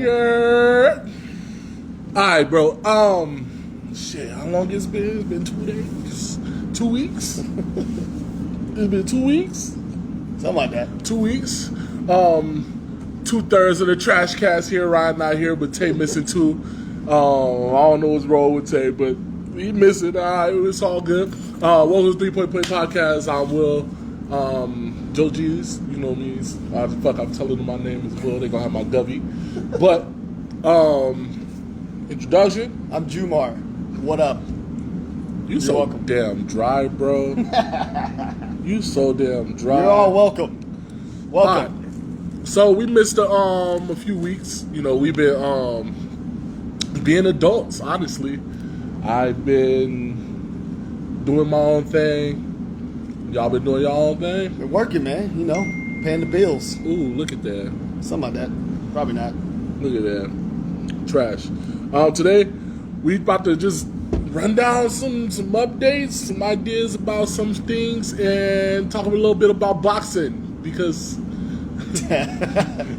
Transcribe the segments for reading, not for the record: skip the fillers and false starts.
Yeah. Alright, bro. Shit, how long it's been? It's been 2 days? 2 weeks? It's been 2 weeks? Something like that. 2 weeks. 2/3 of the trash cast here, Ryan not here, but Tay missing too. I don't know what's wrong with Tay, but he missing. It's all good. Welcome to 3 Point Play Podcast. I'm Will. Joe G's, you know me. I'm telling them my name is Will. They gonna have my Govey. But introduction. I'm Jumar. What up? You're so welcome. Damn dry, bro. You so damn dry. You're all welcome. Welcome. Right. So we missed a few weeks. You know, we've been being adults. Honestly, I've been doing my own thing. Y'all been doing your own thing? Been working, man. You know, paying the bills. Ooh, look at that. Something like that. Probably not. Look at that. Trash. Today, we about to just run down some updates, some ideas about some things, and talk a little bit about boxing because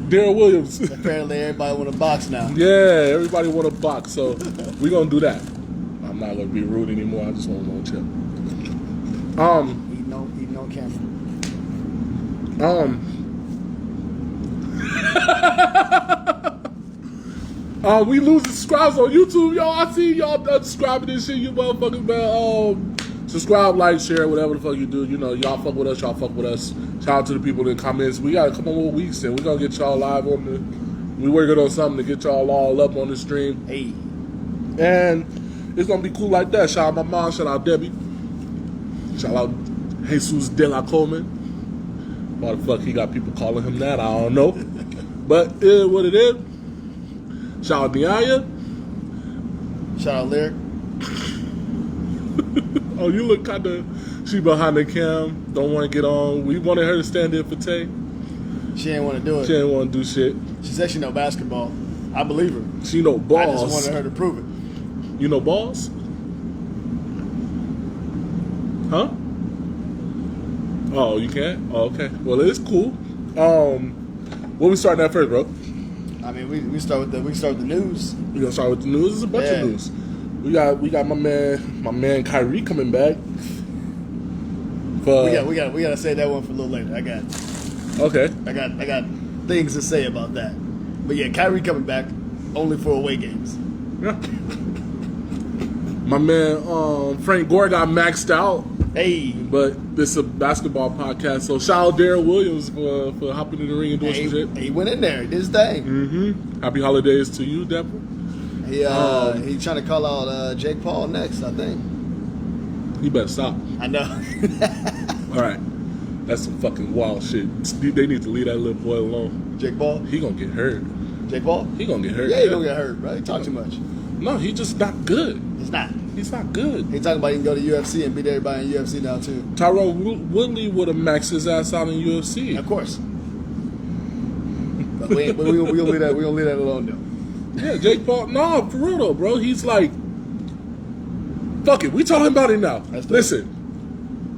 Darren Williams. Apparently, everybody want to box now. Yeah, everybody want to box, so we're gonna do that. I'm not gonna be rude anymore. I just want to chill. Eating on camera. We losing subscribers on YouTube, y'all. I see y'all subscribing this shit, you motherfuckers, man. Subscribe, like, share, whatever the fuck you do. You know, y'all fuck with us, y'all fuck with us. Shout out to the people in the comments. We got a couple more weeks and we're gonna get y'all live on the. We working on something to get y'all all up on the stream. Hey. And it's gonna be cool like that. Shout out my mom, shout out Debbie. Shout out Jesus De La Coleman. Why the fuck he got people calling him that? I don't know. But it is what it is. Shout out Niaya. Shout out Lyric. Oh, you look kind of... She behind the cam. Don't want to get on. We wanted her to stand in for Tay. She didn't want to do it. She didn't want to do shit. She said she know basketball. I believe her. She know balls. I just wanted her to prove it. You know balls? Huh? Oh, you can't? Oh, okay. Well, it's cool. What we starting at first, bro? I mean, we start with the news. We gonna start with the news. There's a bunch of news. We got my man Kyrie coming back. We gotta say that one for a little later. I got things to say about that. But yeah, Kyrie coming back only for away games. Yeah. My man Frank Gore got maxed out. Hey. But this is a basketball podcast, so shout out Darren Williams for hopping in the ring and doing some shit. He went in there, did his thing. Mm-hmm. Happy holidays to you, Deborah. He's trying to call out Jake Paul next, I think. He better stop. I know. All right. That's some fucking wild shit. They need to leave that little boy alone. Jake Paul? He gonna get hurt. Jake Paul? He gonna get hurt. Yeah, he gonna get hurt, bro. He talk too much. No, he's just not good. He's not. He's not good. He talking about he can go to UFC and beat everybody in UFC now too. Tyrone Woodley would have maxed his ass out in UFC. Of course. But we gonna leave that alone though. Yeah, Jake Paul. No, for real though, bro. He's like, fuck it. We talking about it now. Listen,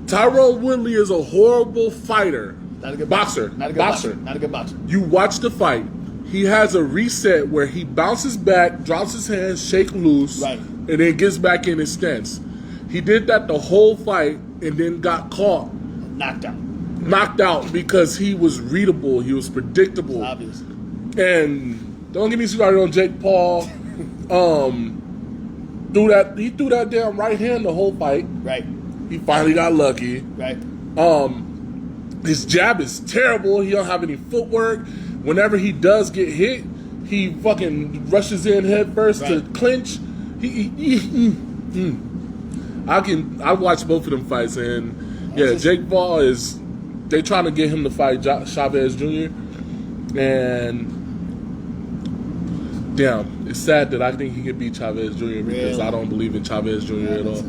Tyrone Woodley is a horrible fighter. Not a good boxer. Not a good boxer. Not a good boxer. You watch the fight. He has a reset where he bounces back, drops his hands, shake loose, right, and then gets back in his stance. He did that the whole fight and then got caught. Knocked out because he was readable. He was predictable. Obvious. And don't get me started on Jake Paul. He threw that damn right hand the whole fight. Right. He finally got lucky. Right. His jab is terrible. He don't have any footwork. Whenever he does get hit, he fucking rushes in head first to clinch. I watched both of them fights, and Jake Paul is. They trying to get him to fight Chavez Jr. And damn, it's sad that I think he could beat Chavez Jr. because I don't believe in Chavez Jr. at all.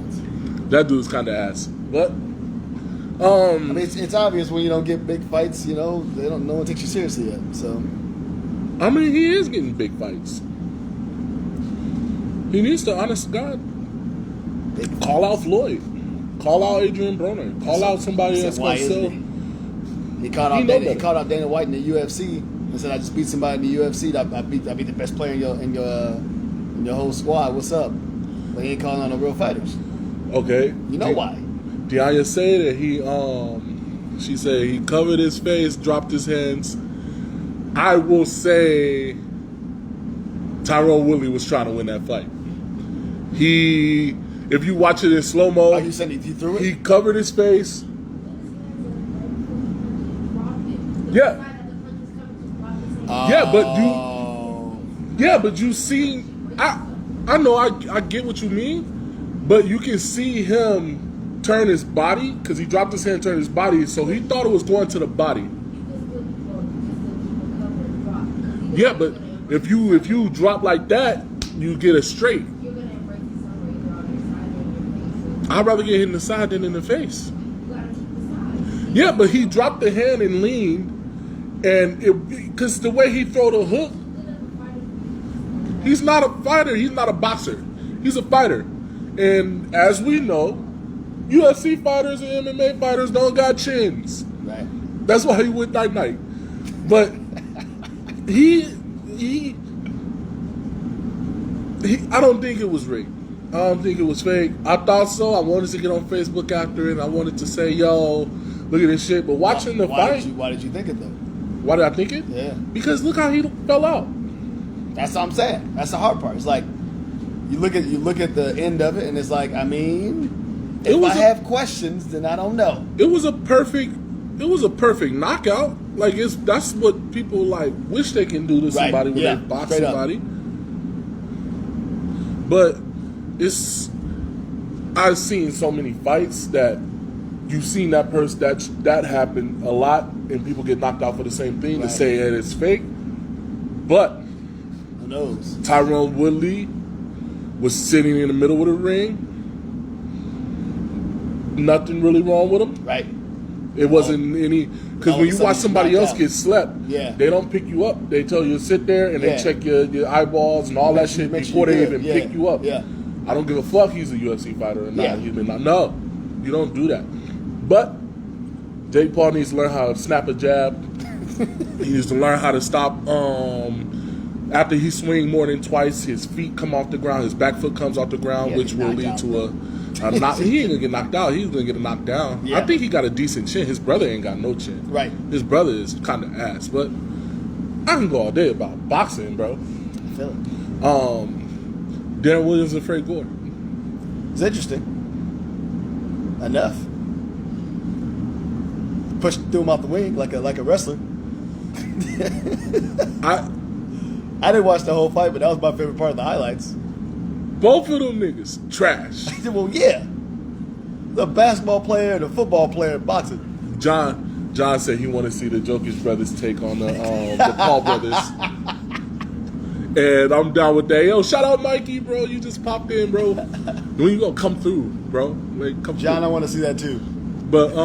That dude's kind of ass, but. I mean, it's obvious when you don't get big fights, you know, no one takes you seriously yet. So, I mean, he is getting big fights. He needs to, honest to God, call out Floyd, call out Adrian Broner, call out somebody that's going to sell. He caught out Dana White in the UFC and and said, "I just beat somebody in the UFC. I beat the best player in your whole squad. What's up?" But he ain't calling on no real fighters. Okay. You know why? Deanya said that she said he covered his face, dropped his hands. I will say Tyrone Woodley was trying to win that fight. If you watch it in slow-mo, you said he threw it? He covered his face. Yeah. But you see, I know I get what you mean, but you can see him turn his body, because he dropped his hand and turned his body, so he thought it was going to the body. Yeah, but if you drop like that, you get a straight. I'd rather get hit in the side than in the face. Yeah, but he dropped the hand and leaned, and because the way he throw the hook, he's not a fighter. He's not a boxer. He's a fighter. And as we know, UFC fighters and MMA fighters don't got chins. Right. That's why he went night-night. But I don't think it was rigged. I don't think it was fake. I thought so. I wanted to get on Facebook after it. I wanted to say, yo, look at this shit. But watching the fight... Why did you think it, though? Why did I think it? Yeah. Because look how he fell out. That's what I'm saying. That's the hard part. It's like, you look at the end of it, and it's like, I mean... If I have questions, then I don't know. It was a perfect knockout. Like that's what people like wish they can do to somebody when they box somebody. But I've seen so many fights that you've seen that person that happen a lot, and people get knocked out for the same thing to say that it's fake. But who knows? Tyrone Woodley was sitting in the middle of the ring. Nothing really wrong with him. Right. It wasn't any... Because when you watch somebody else get slept, they don't pick you up. They tell you to sit there and they check your eyeballs and all that shit before they even pick you up. Yeah. I don't give a fuck he's a UFC fighter or not. Yeah. No, you don't do that. But Jake Paul needs to learn how to snap a jab. He needs to learn how to stop... after he swing more than twice, his feet come off the ground, his back foot comes off the ground, which will lead to a he ain't gonna get knocked out. He's gonna get a knockdown. Yeah. I think he got a decent chin. His brother ain't got no chin. Right. His brother is kind of ass. But I can go all day about boxing, bro. I feel it. Darren Williams and Frank Gore. It's interesting. Enough. Threw him off the wing like a wrestler. I didn't watch the whole fight, but that was my favorite part of the highlights. Both of them niggas trash. Well, yeah. The basketball player and the football player in boxing. John said he wanted to see the Jokic brothers take on the Paul brothers. And I'm down with that. Yo, shout out Mikey, bro. You just popped in, bro. When you gonna come through, bro? Like, come John, through. I want to see that too. But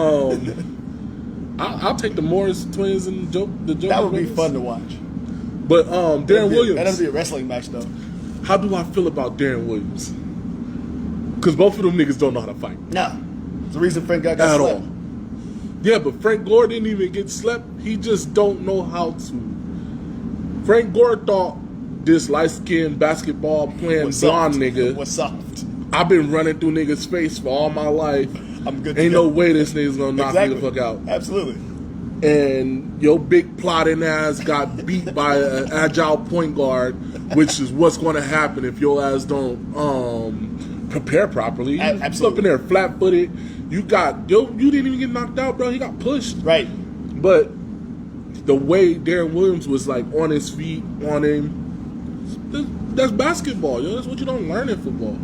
I'll take the Morris twins and the Jokic That would brothers. be fun to watch. But Darren Williams. That'll be a wrestling match, though. How do I feel about Darren Williams? Because both of them niggas don't know how to fight. No. It's the reason Frank got slept. All. Yeah, but Frank Gore didn't even get slept. He just don't know how to. Frank Gore thought this light-skinned basketball playing blonde nigga was soft. I've been running through niggas' face for all my life. I'm good. Ain't no way this nigga's gonna knock me the fuck out. Absolutely. And your big plotting ass got beat by an agile point guard, which is what's going to happen if your ass don't prepare properly. You up in there flat-footed. You didn't even get knocked out, bro. He got pushed. Right. But the way Darren Williams was like on his feet, on him, that's basketball, yo. That's what you don't learn in football.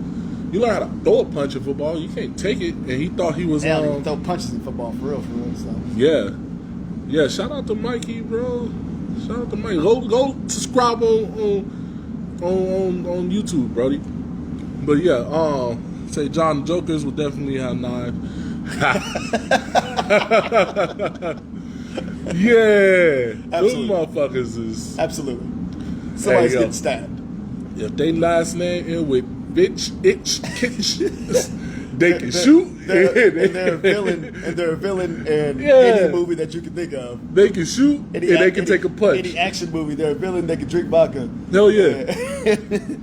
You learn how to throw a punch in football. You can't take it. And he thought he was... Yeah, you throw punches in football, for real. So. Yeah. Yeah, shout out to Mikey, bro. Shout out to Mikey. Go subscribe on YouTube, Brody. But yeah, say John Jokers will definitely have knives. Yeah. Absolutely. Those motherfuckers is... Absolutely. Somebody's getting stabbed. If they last name in with bitch, itch, kitch, They can shoot. They're a villain in any movie that you can think of. They can shoot and they can take a punch. Any action movie, they're a villain. They can drink vodka. Hell yeah.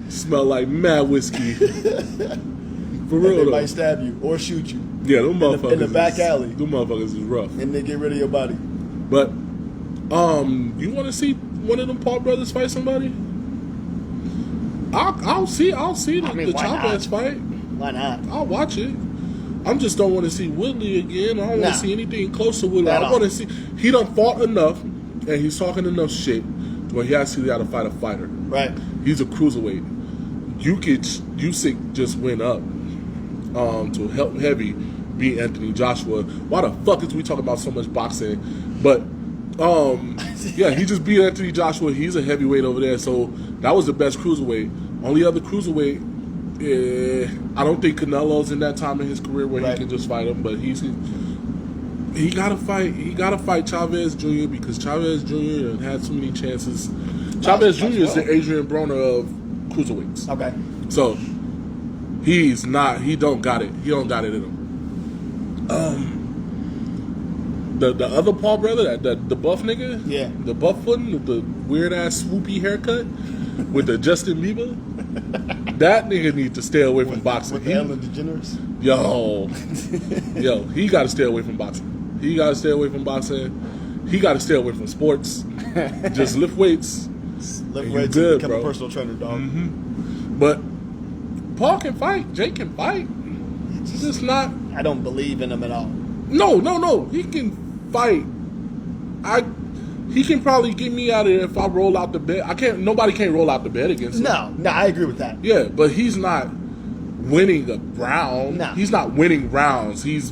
Smell like mad whiskey. For real, they might stab you or shoot you. Yeah, them motherfuckers in the back alley. Them motherfuckers is rough. And they get rid of your body. But, you want to see one of them Paul brothers fight somebody? I'll see the Chavez fight. Why not? I'll watch it. I just don't want to see Woodley again. I don't want to see anything close to Woodley. I want to see he done fought enough, and he's talking enough shit where he actually got to fight a fighter. Right. He's a cruiserweight. Usyk just went up to help heavy beat Anthony Joshua. Why the fuck is we talking about so much boxing? But yeah, he just beat Anthony Joshua. He's a heavyweight over there, so that was the best cruiserweight. Only other cruiserweight. I don't think Canelo's in that time in his career where he can just fight him, but he gotta fight. He gotta fight Chavez Jr. because Chavez Jr. had too many chances. Chavez Jr. is the Adrian Broner of cruiserweights. Okay. So he's not. He don't got it. He don't got it in him. The other Paul brother, the buff nigga, the buff footing with the weird ass swoopy haircut with the Justin Bieber. That nigga need to stay away from boxing. With the Ellen DeGeneres? Yo, he got to stay away from boxing. He got to stay away from boxing. He got to stay away from sports. Just lift weights. Lift weights and become a personal trainer, dog. Mm-hmm. But Paul can fight. Jake can fight. It's just not. I don't believe in him at all. No. He can fight. He can probably get me out of here if I roll out the bed. Nobody can roll out the bed against him. No, I agree with that. Yeah, but he's not winning a round. No. He's not winning rounds. He's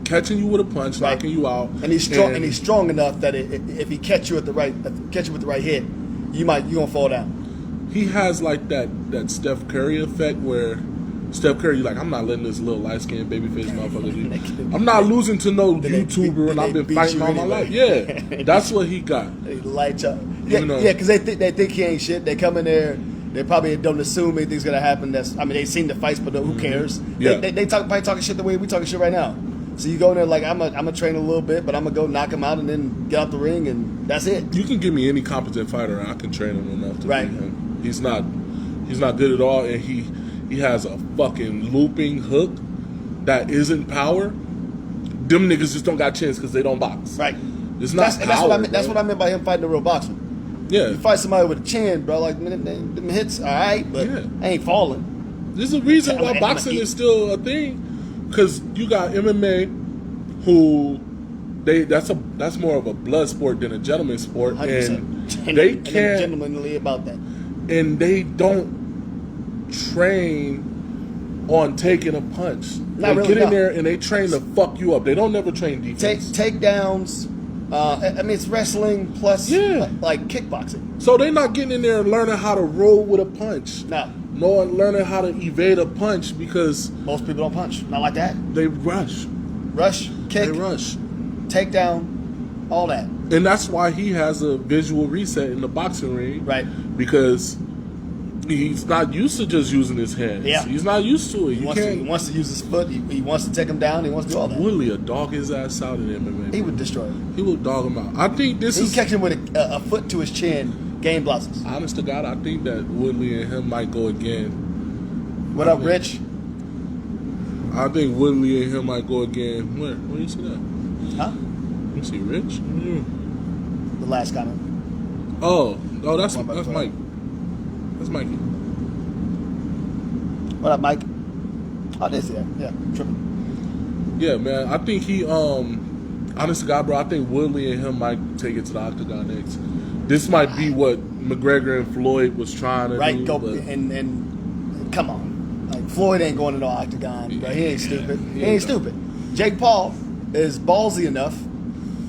catching you with a punch, knocking you out. And he's strong. And he's strong enough that if he catch you with the right hit, you gonna fall down. He has like that Steph Curry effect where Steph Curry, like, I'm not letting this little light-skinned babyface motherfucker. I'm not losing to no YouTuber, and I've been fighting all my life. Yeah, that's what he got. They light up. Yeah, because they think he ain't shit. They come in there. They probably don't assume anything's gonna happen. They've seen the fights, but who cares? Yeah. They probably talking shit the way we talking shit right now. So you go in there like I'm a train a little bit, but I'm gonna go knock him out and then get out the ring, and that's it. You can give me any competent fighter, and I can train him enough to beat him. He's not good at all, and he has a fucking looping hook that isn't power. Them niggas just don't got chance because they don't box. Right. It's not power. That's what I meant by him fighting the real boxer. Yeah. You fight somebody with a chin, bro, like, them hits, all right, but I ain't falling. There's a reason why boxing is still a thing. Because you got MMA, who that's more of a blood sport than a gentleman's sport, 100%. and they and can't gentlemanly about that. And they don't train on taking a punch. They get in there and they train to fuck you up. They don't never train defense. Takedowns. It's wrestling plus like kickboxing. So they're not getting in there and learning how to roll with a punch. No, learning how to evade a punch because most people don't punch. Not like that. They rush, kick, takedown, all that. And that's why he has a visual reset in the boxing ring, right? Because he's not used to just using his hands. Yeah, he's not used to it. He wants to use his foot. He wants to take him down. He wants to do all that. Woodley would dog his ass out in MMA. He would destroy him. He would dog him out. I think he's catching with a foot to his chin. Game blossoms. Honest to God, I think that Woodley and him might go again. What up, Rich? I think Woodley and him might go again. Where do you see that? Huh? You see Rich? The last comment. Oh, that's Mike. That's Mikey. What up, Mike? Oh, this yeah, tripping. Yeah, man. I think he honest to God, bro, I think Woodley and him might take it to the octagon next. This might be what McGregor and Floyd was trying to do. Right, and come on. Like, Floyd ain't going to no octagon, bro. He ain't stupid. He ain't stupid. Jake Paul is ballsy enough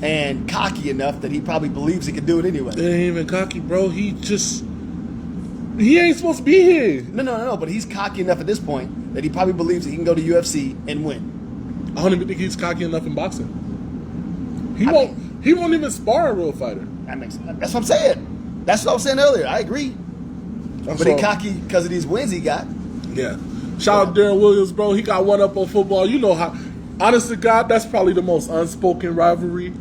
and cocky enough that he probably believes he can do it anyway. It ain't even cocky, bro. He ain't supposed to be here. No, but he's cocky enough at this point that he probably believes that he can go to UFC and win. I don't even think he's cocky enough in boxing. He won't even spar a real fighter. That's what I'm saying. That's what I was saying earlier. I agree. But he's cocky because of these wins he got. Yeah. Shout out Darren Williams, bro. He got one up on football. You know how, honest to God, that's probably the most unspoken rivalry.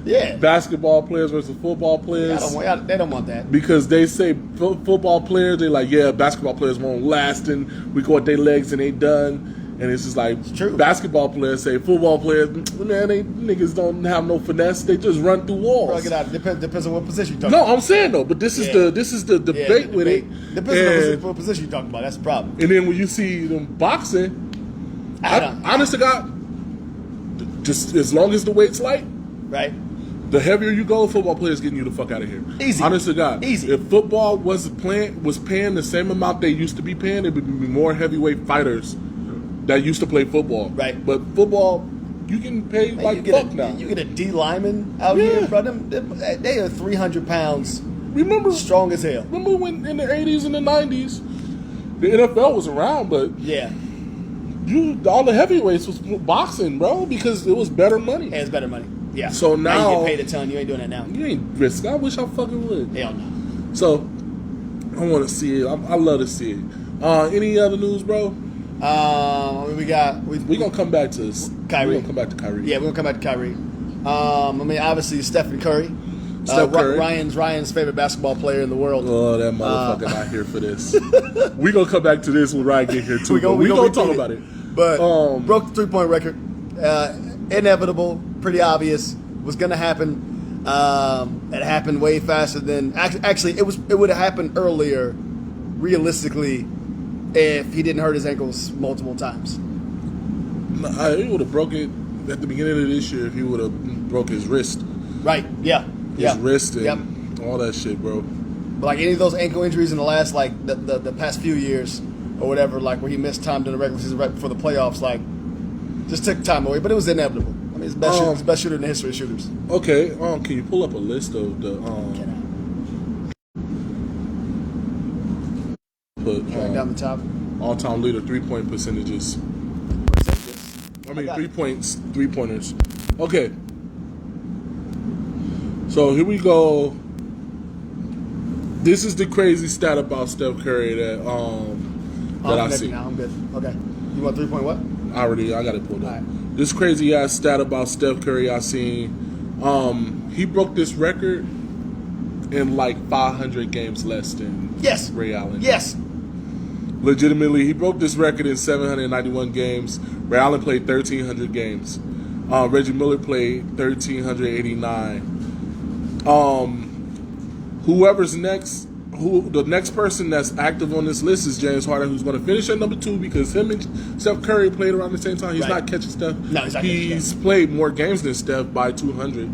Yeah. Basketball players versus football players. They don't want that. Because they say football players, they like, yeah, basketball players won't last and we go at their legs and they done. And it's just like, it's true. Basketball players say football players, man, they niggas don't have no finesse. They just run through walls. Bro, get out. Depends on what position you're talking about. No, I'm saying though, but this is the debate with it. Depends on what position you're talking about. That's the problem. And then when you see them boxing, honest to God, just as long as the weight's light, right? The heavier you go, football players getting you the fuck out of here. Easy. Honest to God. Easy. If football was paying the same amount they used to be paying, it would be more heavyweight fighters that used to play football. Right. But football, you can pay like fuck now. You get a D lineman out here, bro. They are 300 pounds. Remember, strong as hell. Remember when in the 80s and the 90s, the NFL was around, but yeah, all the heavyweights was boxing, bro, because it was better money. Yeah, it's better money. Yeah. So now you get paid a ton. You ain't doing that now. You ain't risk. I wish I fucking would. Hell no. So I want to see it. I love to see it. Any other news, bro? We gonna come back to Kyrie. We're gonna come back to Kyrie. Yeah, we're gonna come back to Kyrie. I mean, obviously Steph Curry. Steph Curry. Ryan's favorite basketball player in the world. Oh, that motherfucker not here for this. We gonna come back to this when Ryan get here too. We gonna talk about it. But broke the 3-point record. Inevitable, pretty obvious. Was gonna happen. It happened way faster than actually. It would have happened earlier, realistically, if he didn't hurt his ankles multiple times. He would have broke it at the beginning of this year if he would have broke his wrist. Right. Yeah. His wrist and all that shit, bro. But like any of those ankle injuries in the last the past few years or whatever, like where he missed time during the regular season right before the playoffs, like just took time away. But it was inevitable. I mean, he's the best shooter in the history of shooters. Okay. Can you pull up a list of the Drag down the top. All-time leader 3-point percentages. I mean, 3-pointers. Okay. So here we go. This is the crazy stat about Steph Curry that I see. Now I'm good. Okay. You want 3-point what? I got it pulled up. Right. This crazy ass stat about Steph Curry I seen. He broke this record in like 500 games less than Ray Allen. Yes. Legitimately, he broke this record in 791 games. Ray Allen played 1,300 games. Reggie Miller played 1,389. Whoever's next, the next person that's active on this list is James Harden, who's going to finish at number 2 because him and Steph Curry played around the same time. He's not catching Steph. No, he's not. He's played more games than Steph by 200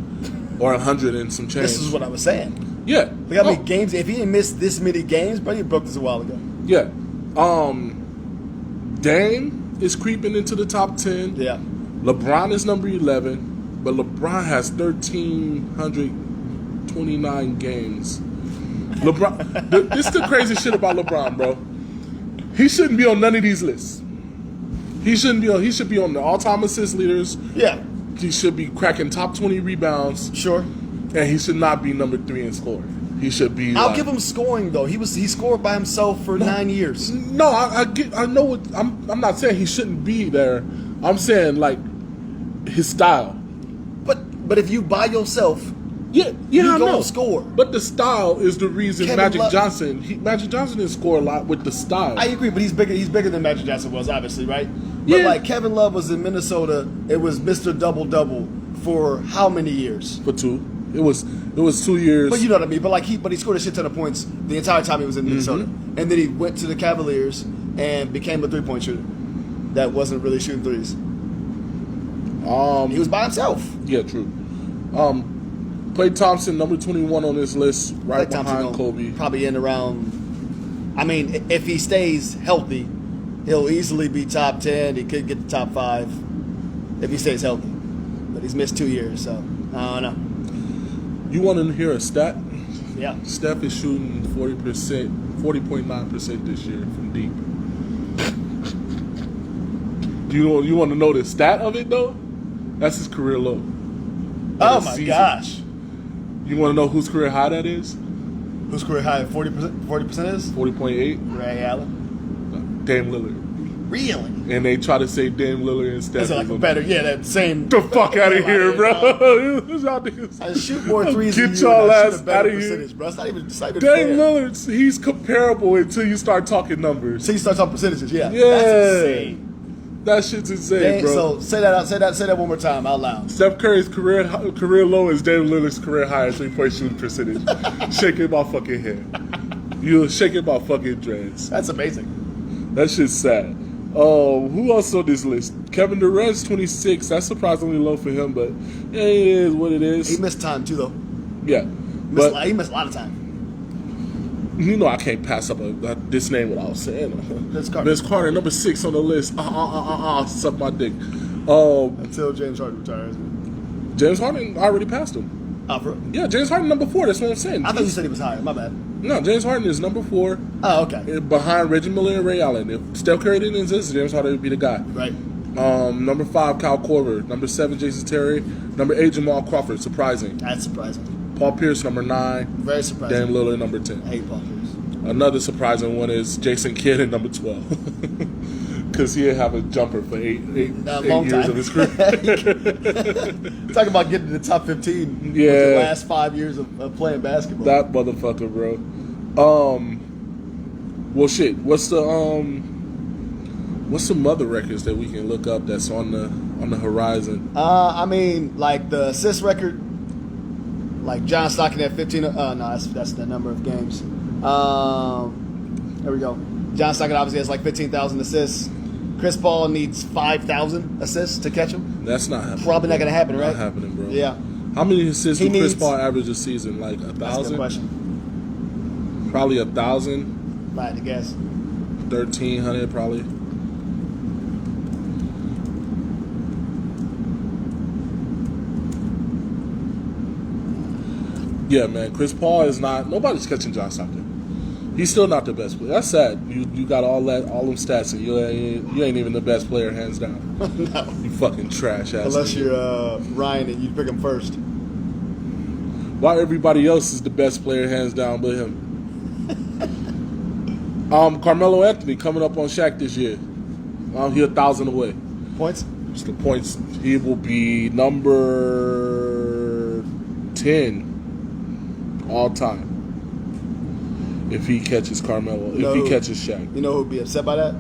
or 100 and some change. This is what I was saying. Yeah. Look how many games. If he didn't miss this many games, but he broke this a while ago. Yeah. Dame is creeping into the top 10. Yeah. LeBron is number 11, but LeBron has 1,329 games. LeBron, this is the crazy shit about LeBron, bro. He shouldn't be on none of these lists. He shouldn't be on. He should be on the all-time assist leaders. Yeah. He should be cracking top 20 rebounds. Sure. And he should not be number 3 in scoring. He should be. I'll give him scoring though. He scored by himself for 9 years. No, I know what I'm not saying he shouldn't be there. I'm saying like his style. But if you by yourself, you gonna score. But the style is the reason Magic Johnson didn't score a lot with the style. I agree, but he's bigger than Magic Johnson was, obviously, right? Yeah. But like Kevin Love was in Minnesota, it was Mr. Double-Double for how many years? For 2. It was 2 years. But you know what I mean. But he scored a shit ton of points the entire time he was in Minnesota, and then he went to the Cavaliers and became a 3-point shooter that wasn't really shooting threes. He was by himself. Yeah, true. Klay Thompson, number 21 on this list, right behind Kobe. Probably in around. I mean, if he stays healthy, he'll easily be top 10. He could get the top 5 if he stays healthy. But he's missed 2 years, so I don't know. You want to hear a stat? Yeah. Steph is shooting 40.9% this year from deep. You want to know the stat of it though? That's his career low. Oh my gosh! You want to know whose career high that is? Whose career high 40% is? 40.8. Ray Allen. Dame Lillard. Really? And they try to say Dame Lillard and Steph. That's like a better, that same. The fuck out of here, bro. Y'all niggas. I shoot more threes Get than you, y'all and I ass shoot a better out of here. percentage, bro. It's not even Dame fair. Lillard, he's comparable until you start talking numbers. So you start talking percentages, yeah. Yeah. That's insane. That shit's insane, bro. So say that one more time out loud. Steph Curry's career low is Dame Lillard's career high in 3-point shooting percentage. Shaking my fucking head. You're shaking my fucking dreads. That's amazing. That shit's sad. Who else on this list? Kevin Durant's 26. That's surprisingly low for him, but yeah, it is what it is. He missed time too, though. Yeah. He missed a lot of time. You know I can't pass up this name without saying it. Vince Carter, number 6 on the list. Suck my dick. Until James Harden retires. James Harden already passed him. Oh, bro. Yeah, James Harden number 4. That's what I'm saying. I thought you said he was higher. My bad. No, James Harden is number 4. Oh, okay. Behind Reggie Miller and Ray Allen. If Steph Curry didn't exist, James Harden would be the guy. Right. Number 5, Kyle Korver. Number 7, Jason Terry. Number 8, Jamal Crawford. Surprising. That's surprising. Paul Pierce, number 9. Very surprising. Dame Lillard, number 10. I hate Paul Pierce. Another surprising one is Jason Kidd at number 12. Because he didn't have a jumper for eight years of his career. Talk about getting to the top 15 Yeah. with the last 5 years of playing basketball. That motherfucker, bro. Well, shit. What's some other records that we can look up that's on the horizon? I mean, like the assist record, like John Stockton at 15. No, that's the number of games. There we go. John Stockton obviously has like 15,000 assists. Chris Paul needs 5,000 assists to catch him. That's not happening. Probably not going to happen, right? Not happening, bro. Yeah. How many assists He did Chris needs- Paul average a season? Like 1,000? That's a good question. Probably 1,000. If I had to guess. 1,300 probably. Yeah, man. Chris Paul is not. Nobody's catching John Stockton. He's still not the best player. That's sad. You got all them stats, and you ain't even the best player, hands down. No. You fucking trash ass. Unless nigga. you're Ryan and you pick him first. Why everybody else is the best player, hands down, but him? Carmelo Anthony coming up on Shaq this year. He 1,000 away. Points? Just the points. He will be number 10 all time if he catches Carmelo. If he catches Shaq. You know who would be upset by that?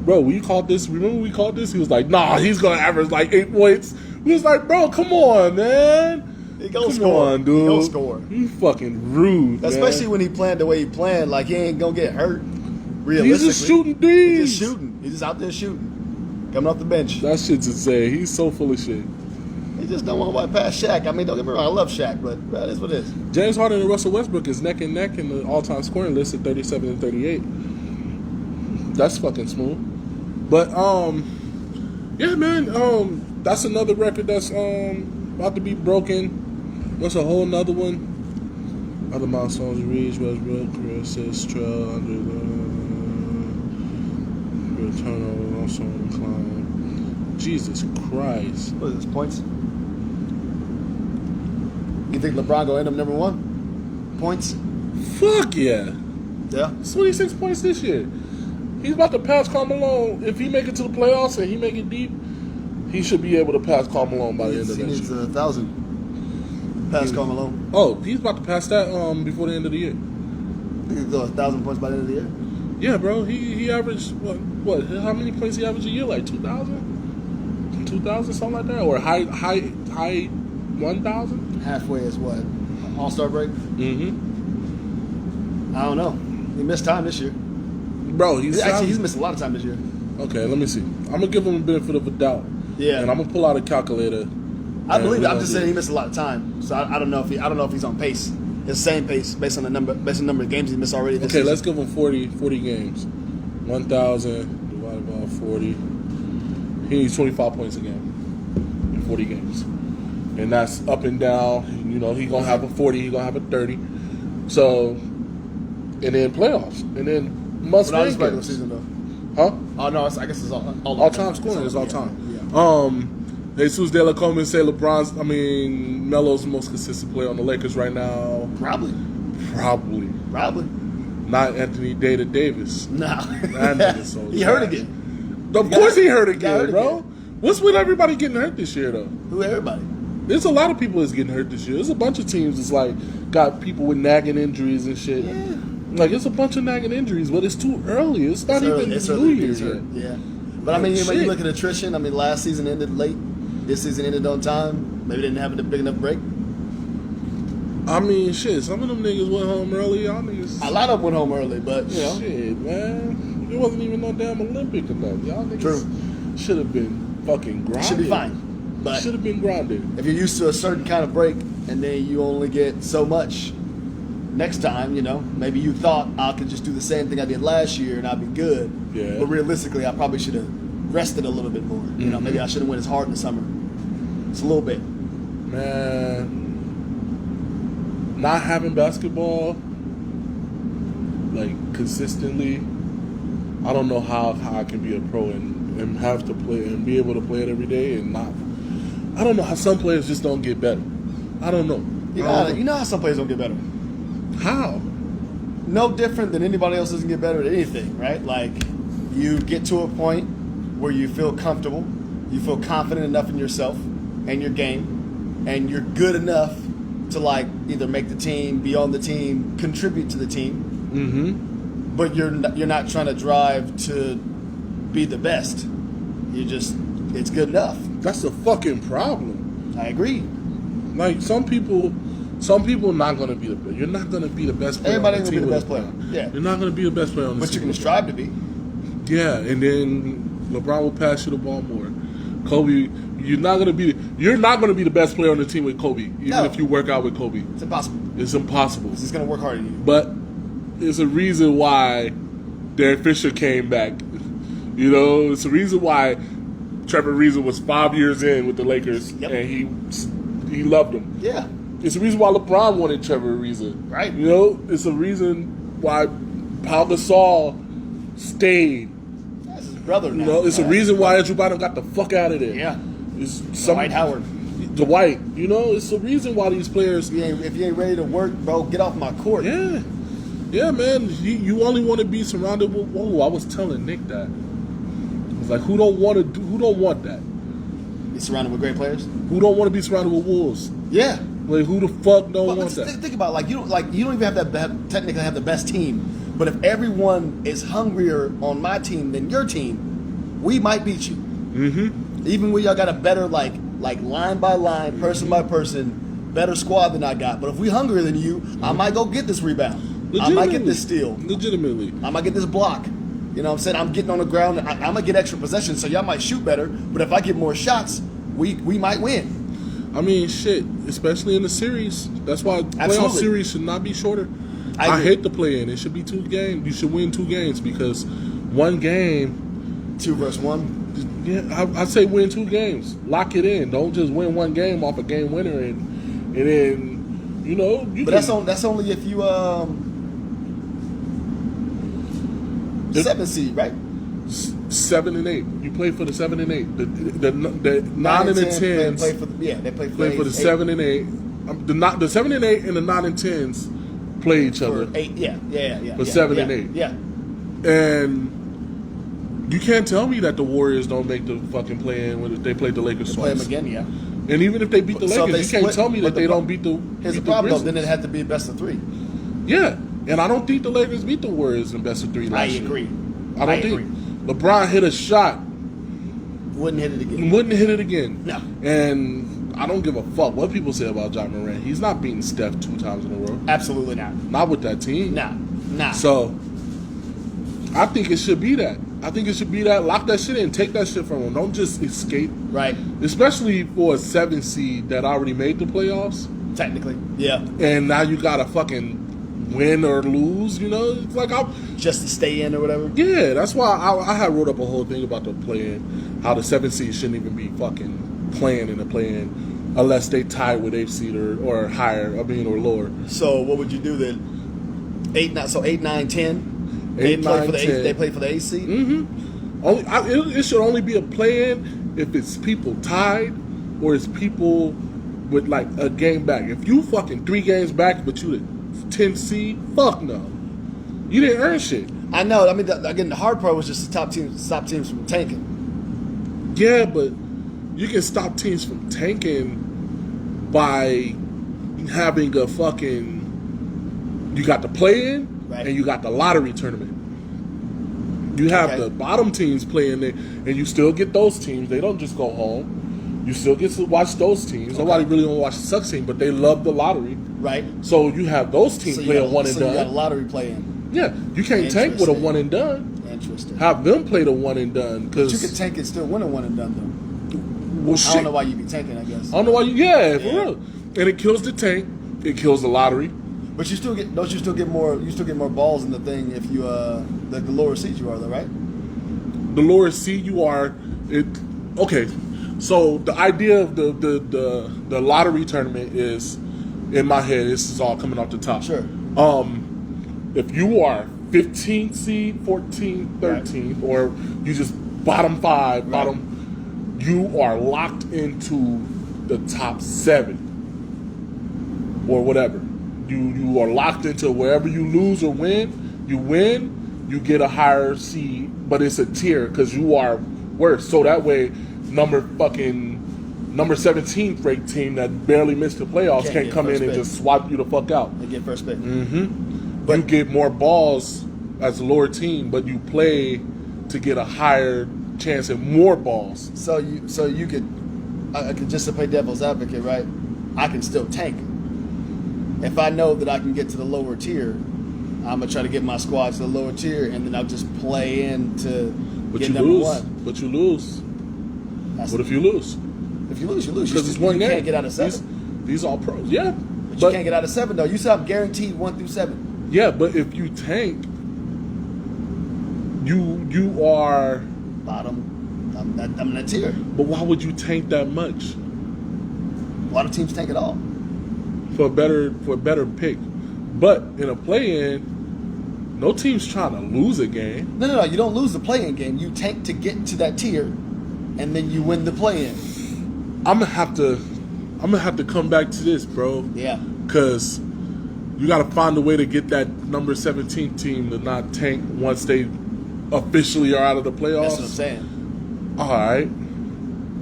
Bro, we called this. Remember we called this? He was like, nah, he's going to average like 8 points. We was like, bro, come on, man. He gonna Come score. on, dude. He gonna score. You fucking rude, Especially man. when he playing the way he playing, like he ain't gonna get hurt. He's Realistically, just shooting He's threes. just shooting. He's just out there shooting, coming off the bench. That shit's insane. He's so full of shit. He just don't want to bypass Shaq. I mean, don't get me wrong, I love Shaq, but that is what it is. James Harden and Russell Westbrook is neck and neck in the all-time scoring list at 37 and 38. That's fucking smooth. But yeah, man. That's another record that's about to be broken. What's a whole nother one? Other milestones reached: Westbrook, career assists, trail under the turnover, also on the climb. Jesus Christ! What is this, points? You think LeBron gonna end up number 1? Points? Fuck yeah! Yeah. 26 points this year. He's about to pass Carmelo. If he make it to the playoffs and he make it deep, he should be able to pass Carmelo by the end of He that needs year. 1,000. Pass Carmelo. Oh, he's about to pass that before the end of the year. He can go 1,000 points by the end of the year. Yeah, bro. He averaged what? How many points he averaged a year? Like 2,000, 2,000, something like that, or high 1,000. Halfway is what? All-Star break? Mm-hmm. I don't know. He missed time this year. Bro, he's missed a lot of time this year. Okay, let me see. I'm gonna give him a benefit of a doubt. Yeah. And I'm gonna pull out a calculator. I believe it. I'm just saying he missed a lot of time. So I don't know if he's on pace. His same pace based on the number of games he missed already this Okay, season. let's give him 40 games. 1,000 divided by 40. He needs 25 points a game in 40 games. And that's up and down. You know, he's going to have a 40, he's going to have a 30. So, and then playoffs. And then must But not win this regular games. season, though. Huh? Oh, no, I guess it's All time scoring is all time. Yeah. Jesus De La Coleman say Melo's the most consistent player on the Lakers right now. Probably. Not Anthony Davis. No. That nigga's so He hurt trash. again. Of course he hurt He got again, bro. What's with everybody getting hurt this year, though? Who everybody? There's a lot of people that's getting hurt this year. There's a bunch of teams that's like got people with nagging injuries and shit. Yeah. Like it's a bunch of nagging injuries, but it's too early. It's not even New Year's yet. Yeah. But I mean, when you look at attrition, I mean, last season ended late. This season ended on time. Maybe they didn't have a big enough break. I mean, shit. Some of them niggas went home early. Y'all niggas. A lot of them went home early, but you know. Shit, man. It wasn't even no damn Olympic enough. Y'all niggas should have been fucking grinding. Should be fine. But should have been grinding. If you're used to a certain kind of break and then you only get so much, next time, you know, maybe you thought I could just do the same thing I did last year and I'd be good. Yeah. But realistically, I probably should have rested a little bit more. You know, maybe I shouldn't went as hard in the summer. It's a little bit. Man, not having basketball like consistently, I don't know how I can be a pro and have to play and be able to play it every day and not. I don't know how some players just don't get better. I don't know. You know how some players don't get better. How? No different than anybody else doesn't get better at anything, right? Like, you get to a point where you feel comfortable, you feel confident enough in yourself and your game, and you're good enough to, like, either make the team, be on the team, contribute to the team. Mm-hmm. But you're not trying to drive to be the best. It's good enough. That's the fucking problem. I agree. Like, some people not going to be the best. You're not going to be the best player. Everybody on the going to team be the best player. Yeah. You're not going to be the best player on the But team. you're going to strive to be. Yeah, and then LeBron will pass you the ball more. Kobe, you're not going to be the best player on the team with Kobe, even if you work out with Kobe. It's impossible. It's impossible. He's going to work harder than you. But there's a reason why Derek Fisher came back. You know, it's a reason why Trevor Ariza was 5 years in with the Lakers, and he loved him. Yeah. It's the reason why LeBron wanted Trevor Ariza. Right. You know, it's a reason why Pau Gasol stayed. That's his brother now. You know, it's a reason why Andrew Bynum got the fuck out of there. Yeah. It's Dwight Howard. Dwight. You know, it's the reason why these players. If you ain't ready to work, bro, get off my court. Yeah. Yeah, man. You only want to be surrounded with. Whoa, I was telling Nick that. It's like, who don't want that? Be surrounded with great players. Who don't want to be surrounded with wolves? Yeah. Like, who the fuck don't want that? Think about it, you don't even have technically have the best team, but if everyone is hungrier on my team than your team, we might beat you. Mm-hmm. Even when y'all got a better like line by line, person by person, better squad than I got. But if we hungrier than you, I might go get this rebound. I might get this steal. Legitimately. I might get this block. You know what I'm saying? I'm getting on the ground. I'm going to get extra possessions, so y'all might shoot better. But if I get more shots, we might win. I mean, shit, especially in the series. That's why playoff series should not be shorter. I hate the play-in. It should be 2 games. You should win 2 games because 1 game... 2 versus 1? Yeah, I'd say win 2 games. Lock it in. Don't just win 1 game off a game winner and then, you know... That's only if you... 7 seed, right? 7 and 8. You play for the 7 and 8. The 9 and the 10s. They play for the 7 and 8. The 7 and 8 and the 9 and 10s play each other. 8, yeah. For 7 and 8. Yeah. And you can't tell me that the Warriors don't make the fucking play-in when they played the Lakers twice. Play them again, yeah. And even if they beat the Lakers, you can't tell me that they don't beat the. Here's the problem, though. Then it had to be a best of 3. Yeah. And I don't think the Lakers beat the Warriors in best of 3 last year. I agree. I don't think. LeBron hit a shot. Wouldn't hit it again. No. And I don't give a fuck what people say about Ja Morant. He's not beating Steph 2 times in a row. Absolutely not. Not with that team. Nah. So, I think it should be that. Lock that shit in. Take that shit from them. Don't just escape. Right. Especially for a 7 seed that already made the playoffs. Technically. Yeah. And now you got to fucking win or lose, you know? It's like just to stay in or whatever? Yeah, that's why I had wrote up a whole thing about the play-in, how the 7 seed shouldn't even be fucking playing in the play-in unless they tie with 8 seed or higher, or lower. So what would you do then? 8, 9, 10? 8, 9, 10. They play for the 8 seed? Mm-hmm. It should only be a play-in if it's people tied or it's people with like a game back. If you fucking 3 games back but you the 10 seed, fuck no. You didn't earn shit. I know. I mean, again, the hard part was just to stop teams from tanking. Yeah, but you can stop teams from tanking by having a fucking. You got the play-in, right, and you got the lottery tournament. You have the bottom teams playing there, and you still get those teams. They don't just go home. You still get to watch those teams. Nobody really want to watch the Sucks team, but they love the lottery. Right. So you have those teams play a one and done. So you got a lottery play-in. Yeah, you can't tank with a one and done. Interesting. Have them play the one and done. But you can tank and still win a one and done, though. Well, I don't know why you be tanking, I guess. I don't know why you. Yeah, for real. And it kills the tank. It kills the lottery. But you still get more balls in the thing if you the lower seed you are, though, right? The lower seed you are, okay. So the idea of the lottery tournament is, in my head, this is all coming off the top. Sure. If you are 15 seed, 14, 13, right, or you just bottom 5, right, you are locked into the top 7 or whatever. You are locked into wherever you lose or win, you get a higher seed, but it's a tier because you are worse. So that way, number 17th ranked team that barely missed the playoffs can't come in and just swap you the fuck out. They get first pick. Mm-hmm. But you get more balls as a lower team, but you play to get a higher chance at more balls. So you could, I could just to play devil's advocate, right? I can still tank. If I know that I can get to the lower tier, I'm gonna try to get my squad to the lower tier, and then I'll just play in to get number 1. But you lose. What if you lose? If you lose, you lose. Because it's one game. You can't get out of 7. These all pros. Yeah. But you can't get out of 7, though. You said I'm guaranteed 1 through 7. Yeah, but if you tank, you are bottom. I'm in that tier. But why would you tank that much? A lot of teams tank it all for a better pick. But in a play-in, no team's trying to lose a game. No. You don't lose the play-in game. You tank to get to that tier, and then you win the play-in. I'm gonna have to come back to this, bro. Yeah. Because you got to find a way to get that number 17 team to not tank once they officially are out of the playoffs. That's what I'm saying. All right.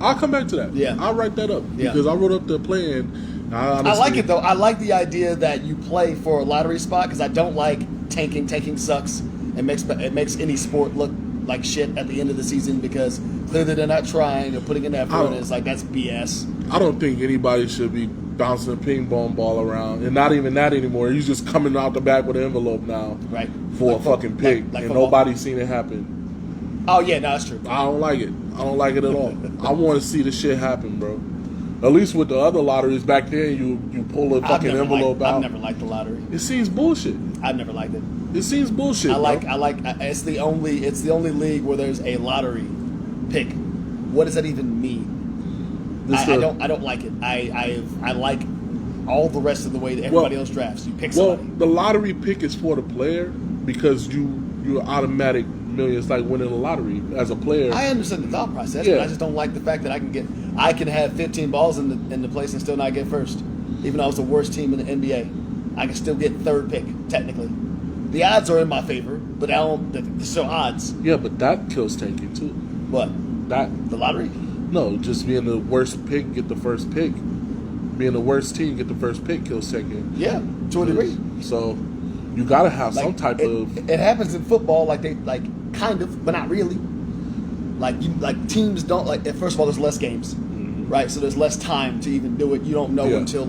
I'll come back to that. Yeah. I'll write that up. Yeah. Because I wrote up the play-in. I like it, though. I like the idea that you play for a lottery spot because I don't like tanking. Tanking sucks. It makes any sport look like shit at the end of the season because clearly they're not trying or putting in effort, and it's like that's BS. I don't think anybody should be bouncing a ping pong ball around, and not even that anymore. You're just coming out the back with an envelope now, right? For a fucking pick, and football. Nobody's seen it happen. Oh yeah, no, that's true. I don't like it. I don't like it at all. I want to see the shit happen, bro. At least with the other lotteries back then, you pull a fucking envelope out. I've never liked the lottery. It seems bullshit. I've never liked it. It seems bullshit. It's the only league where there's a lottery pick. What does that even mean? I don't like it. I like all the rest of the way that everybody else drafts. You pick somebody. Well, the lottery pick is for the player because you're automatic millions like winning the lottery as a player. I understand the thought process, but I just don't like the fact that I can have 15 balls in the place and still not get first, even though I was the worst team in the NBA. I can still get third pick technically. The odds are in my favor, but there's still odds. Yeah, but that kills tanking too. What? The lottery? No, just being the worst pick, get the first pick. Being the worst team, get the first pick, kills tanking. Yeah, to a degree. So you gotta have some type of. It happens in football, kind of, but not really. Teams don't like. First of all, there's less games, right? So there's less time to even do it. You don't know until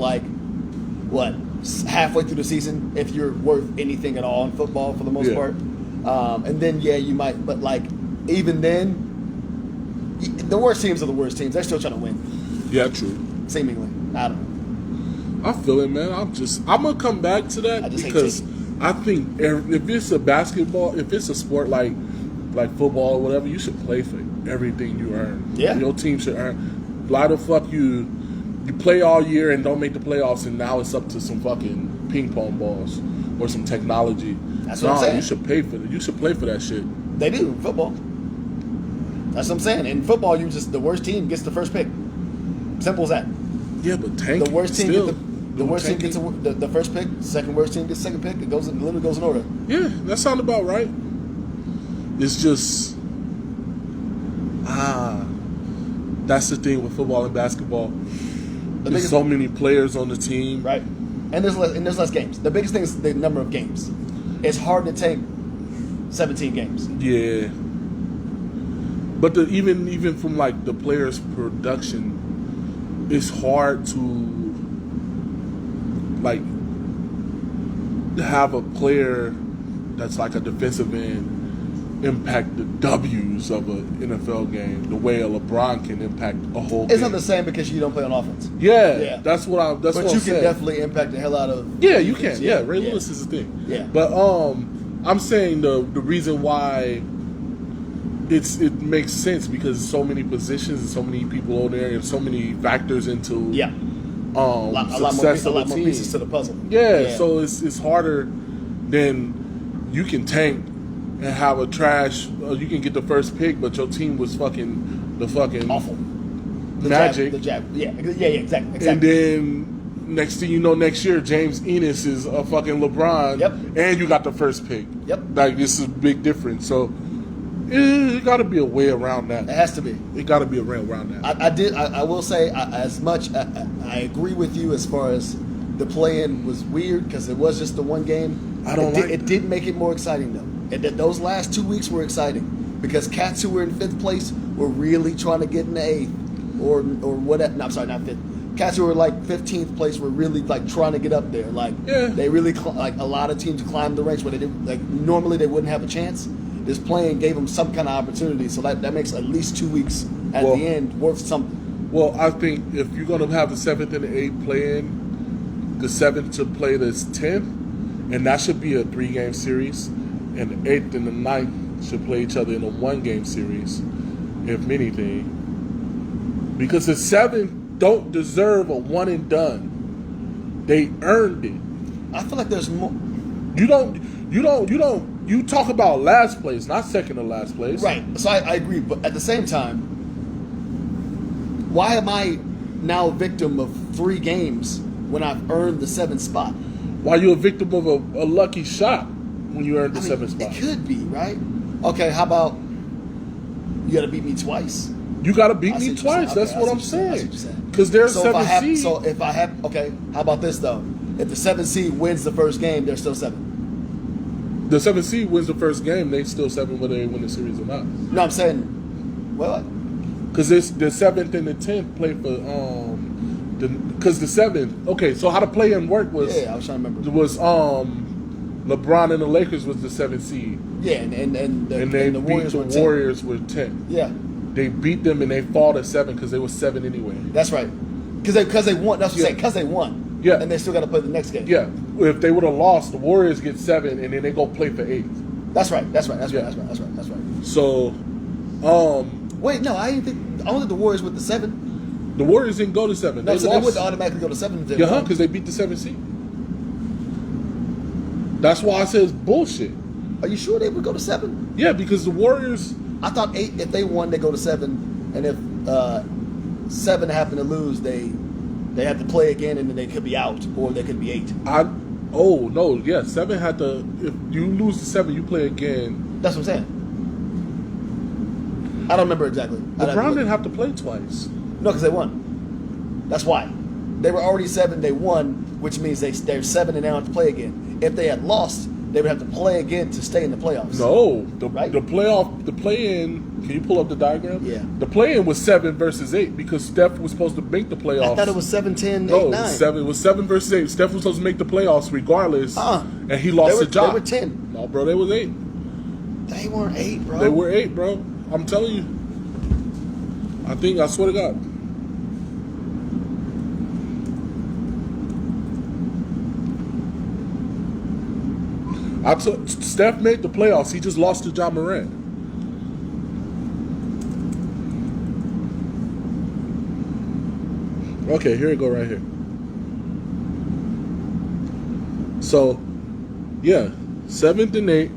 halfway through the season if you're worth anything at all in football for the most part. And then you might, but even then, the worst teams are the worst teams. They're still trying to win. Yeah, true. Seemingly, I don't know. I feel it, man. I'm gonna come back to that because I think if it's a basketball, if it's a sport like football or whatever, you should play for everything you earn. Yeah, your team should earn. Why the fuck you play all year and don't make the playoffs, and now it's up to some fucking ping pong balls or some technology. That's what I'm saying. You should pay for it. You should play for that shit. They do in football. That's what I'm saying. In football, the worst team gets the first pick. Simple as that. Yeah, but tank. The worst team gets the first pick. Second worst team gets second pick. It literally goes in order. Yeah, that sounds about right. it's just that's the thing with football and basketball. There's so many players on the team, right? And there's less games. The biggest thing is the number of games. It's hard to take 17 games. Yeah, but even from like the players' production, it's hard to like have a player that's like a defensive end impact the W's of an NFL game the way a LeBron can impact a whole game. It's not the same because you don't play on offense. Yeah. That's what I'm But what you I'm can saying. definitely impact the hell out of. Yeah, you can. Yeah, Ray Lewis is the thing. Yeah. But I'm saying the reason why it makes sense because so many positions and so many people on there and so many factors into a lot more pieces to the puzzle. Yeah, so it's harder than you can tank and have a trash. You can get the first pick, but your team was fucking awful. Magic. Exactly. And then next thing you know, next year James Ennis is a fucking LeBron. Yep. And you got the first pick. Yep. Like this is a big difference. So it got to be a way around that. It has to be. It got to be a way around that. I will say as much. I agree with you as far as the play-in was weird because it was just the one game. It did make it more exciting though. Those last 2 weeks were exciting because cats who were in 5th place were really trying to get in the 8th or whatever. No, I'm sorry, not 5th. Cats who were like 15th place were really like trying to get up there. Like they really like a lot of teams climbed the ranks where they didn't like normally they wouldn't have a chance. This playing gave them some kind of opportunity, so that makes at least 2 weeks at the end worth something. Well, I think if you're gonna have the 7th and the 8th play in, the 7th should play this 10th, and that should be a 3-game series. And the 8th and the 9th should play each other in a 1-game series, if anything. Because the 7th don't deserve a one and done. They earned it. I feel like there's more. You talk about last place, not second to last place. Right. So I agree, but at the same time, why am I now a victim of 3 games when I've earned the 7th spot? Why you a victim of a lucky shot? When you earned the 7th spot. It could be, right? Okay, how about you got to beat me twice? You got to beat me twice. That's what I'm saying. Because there's 7 seed. So if I have, okay, how about this though? If the 7th seed wins the first game, they're still 7. The 7th seed wins the first game, they still 7 whether they win the series or not. No, I'm saying, well, because the 7th and the 10th play for because the 7th. Okay, so how the play-in work was? Yeah, I was trying to remember. It was LeBron and the Lakers was the 7th seed. Yeah, and they beat the Warriors with 10. Yeah, they beat them and they fall to 7 because they were 7 anyway. That's right. Because they won. That's what I'm saying. Because they won. Yeah, and they still got to play the next game. Yeah, if they would have lost, the Warriors get 7 and then they go play for 8. That's right. That's right. So, wait, no, I didn't think. I don't think the Warriors with the 7. The Warriors didn't go to 7. No, so they wouldn't automatically go to 7. Yeah, because they beat the 7th seed. That's why I said it's bullshit. Are you sure they would go to 7? Yeah, because the Warriors. I thought 8. If they won, they go to 7, and if 7 happen to lose, they have to play again, and then they could be out, or they could be 8. 7 had to. If you lose to 7, you play again. That's what I'm saying. I don't remember exactly. LeBron didn't have to play twice. No, because they won. That's why. They were already 7, they won, which means they're 7 and they don't have to play again. If they had lost, they would have to play again to stay in the playoffs. No, the play-in, can you pull up the diagram? Yeah. The play-in was 7 versus 8 because Steph was supposed to make the playoffs. I thought it was 7, 10, 8, 9. It was 7 versus 8. Steph was supposed to make the playoffs regardless, and he lost the job. They were 10. No, bro, they was 8. They weren't 8, bro. They were 8, bro. I'm telling you. I swear to God. Steph made the playoffs. He just lost to John Morant. Okay, here we go right here. So, yeah, 7th and 8th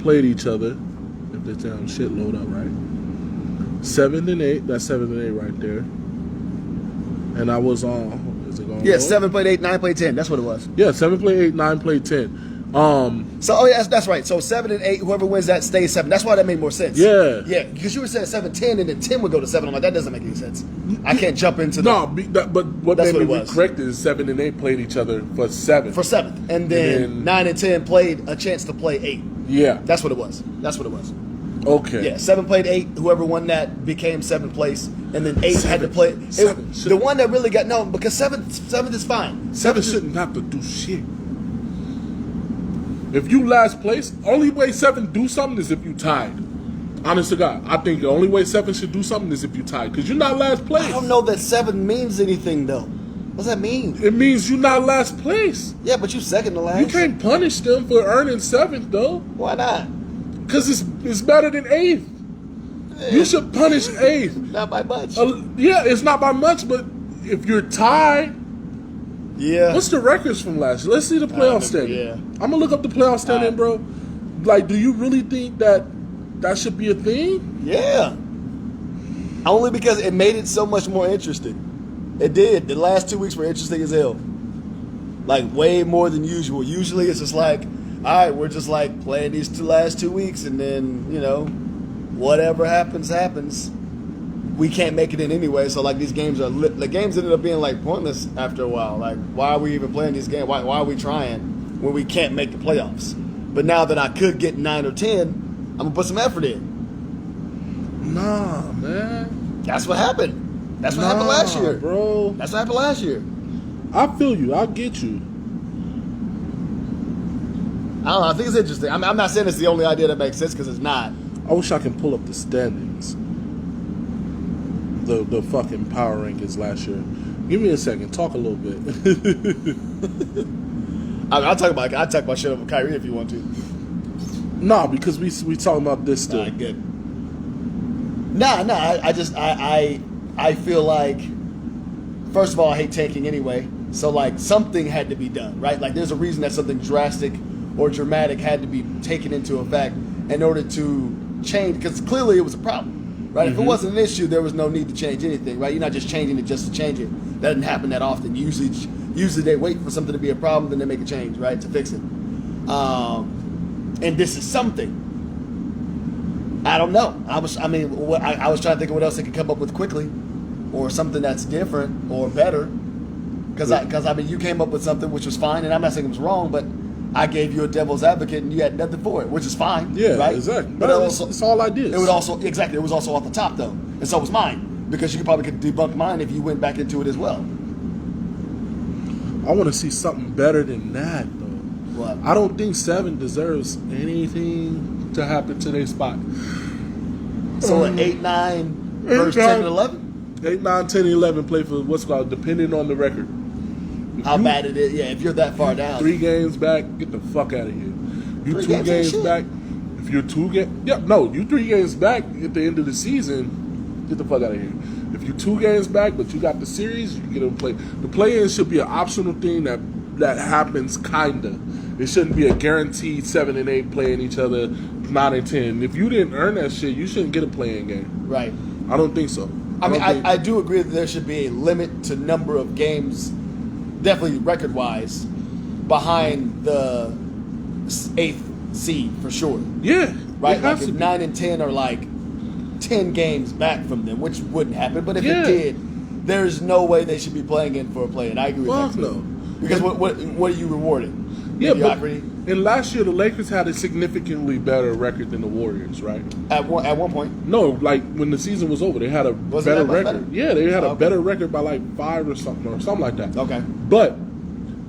played each other. If this damn shit load up right. 7th and 8th, that's 7th and 8 right there. And I was on. Is it going? Yeah, 7 played 8, 9 played 10. That's what it was. Yeah, 7 played 8, 9 played 10. So that's right. So 7 and 8, whoever wins that stays 7. That's why that made more sense. Yeah. Yeah, because you were saying 7-10 and then 10 would go to 7. I'm like, that doesn't make any sense. I can't jump into but what That's made what me it was. correct is 7 and 8 played each other for 7. for 7th. And then 9 and 10 played a chance to play 8. Yeah. That's what it was. Okay. Yeah, 7 played 8. Whoever won that became 7th place, and then 8 had to play. The one that really got because 7th is fine. 7 shouldn't have to do shit. If you last place, only way 7 do something is if you tied. Honest to God, I think the only way 7 should do something is if you tied, because you're not last place. I don't know that 7 means anything though. What does that mean? It means you're not last place. Yeah, but you second to last. You can't punish them for earning 7th though. Why not? Because it's better than 8th. You should punish 8th. Not by much. Yeah, it's not by much, but if you're tied. Yeah. What's the records from last year? Let's see the playoff standing. Yeah. I'm gonna look up the playoff standing, bro. Like, do you really think that should be a thing? Yeah. Only because it made it so much more interesting. It did. The last 2 weeks were interesting as hell. Like, way more than usual. Usually it's just like, all right, we're just like playing these last 2 weeks, and then, whatever happens. We can't make it in anyway, so like these games the games ended up being like pointless after a while. Like, why are we even playing these games? Why are we trying when we can't make the playoffs? But now that I could get 9 or 10, I'm gonna put some effort in. Nah, man. That's what happened. That's what happened last year, bro. That's what happened last year. I feel you. I get you. I don't know. I think it's interesting. I'm not saying it's the only idea that makes sense, because it's not. I wish I can pull up the standings. The fucking power rankings last year. Give me a second. Talk a little bit. I'll talk about shit over Kyrie if you want to. Nah, because we talking about this still. Alright, good. I feel like, first of all, I hate tanking anyway. So like something had to be done, right? Like there's a reason that something drastic or dramatic had to be taken into effect in order to change, because clearly it was a problem. Right? If it wasn't an issue, there was no need to change anything, right? You're not just changing it just to change it. That doesn't happen that often. Usually they wait for something to be a problem, then they make a change, right, to fix it. And this is something. I don't know. I was trying to think of what else they could come up with quickly, or something that's different or better. Because you came up with something which was fine, and I'm not saying it was wrong, but I gave you a devil's advocate and you had nothing for it, which is fine. Yeah, right? Exactly. But it's all ideas. It was also off the top though, and so was mine, because you could debunk mine if you went back into it as well. I want to see something better than that though. What? I don't think 7 deserves anything to happen to their spot. So an 8-9 versus 10 and 11. 8, 9, 10, and 11 play for what's called, depending on the record. How bad it is? Yeah, if you're that far down. 3 games back, get the fuck out of here. You 2 games back. If you're 2 games, you 3 games back at the end of the season, get the fuck out of here. If you 2 games back, but you got the series, you get to play. The play-in should be an optional thing that happens kinda. It shouldn't be a guaranteed 7 and 8 playing each other, 9 and 10. If you didn't earn that shit, you shouldn't get a play-in game. Right. I don't think so. I do agree that there should be a limit to number of games, definitely record-wise, behind the 8th seed for sure. Yeah. Right? Like if 9 and 10 are like 10 games back from them, which wouldn't happen. But if it did, there's no way they should be playing in for a play. And I agree with that too. No. Because what are you rewarding? Yeah, mediocrity? And last year the Lakers had a significantly better record than the Warriors, right? At one point. No, like when the season was over, they had a better record. Better? Yeah, they had a better record by like 5 or something like that. Okay. But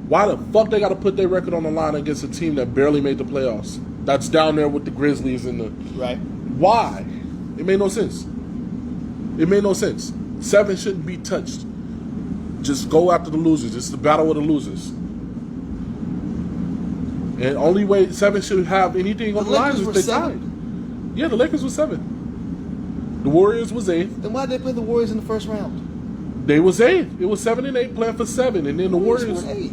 why the fuck they got to put their record on the line against a team that barely made the playoffs? That's down there with the Grizzlies and the right. Why? It made no sense. 7 shouldn't be touched. Just go after the losers. It's the battle of the losers. And only way 7 should have anything on the line is if they tied. Yeah, the Lakers were 7. The Warriors was 8th. Then why did they play the Warriors in the first round? They was 8th. It was 7 and 8 playing for 7, and then the Warriors. Were 8.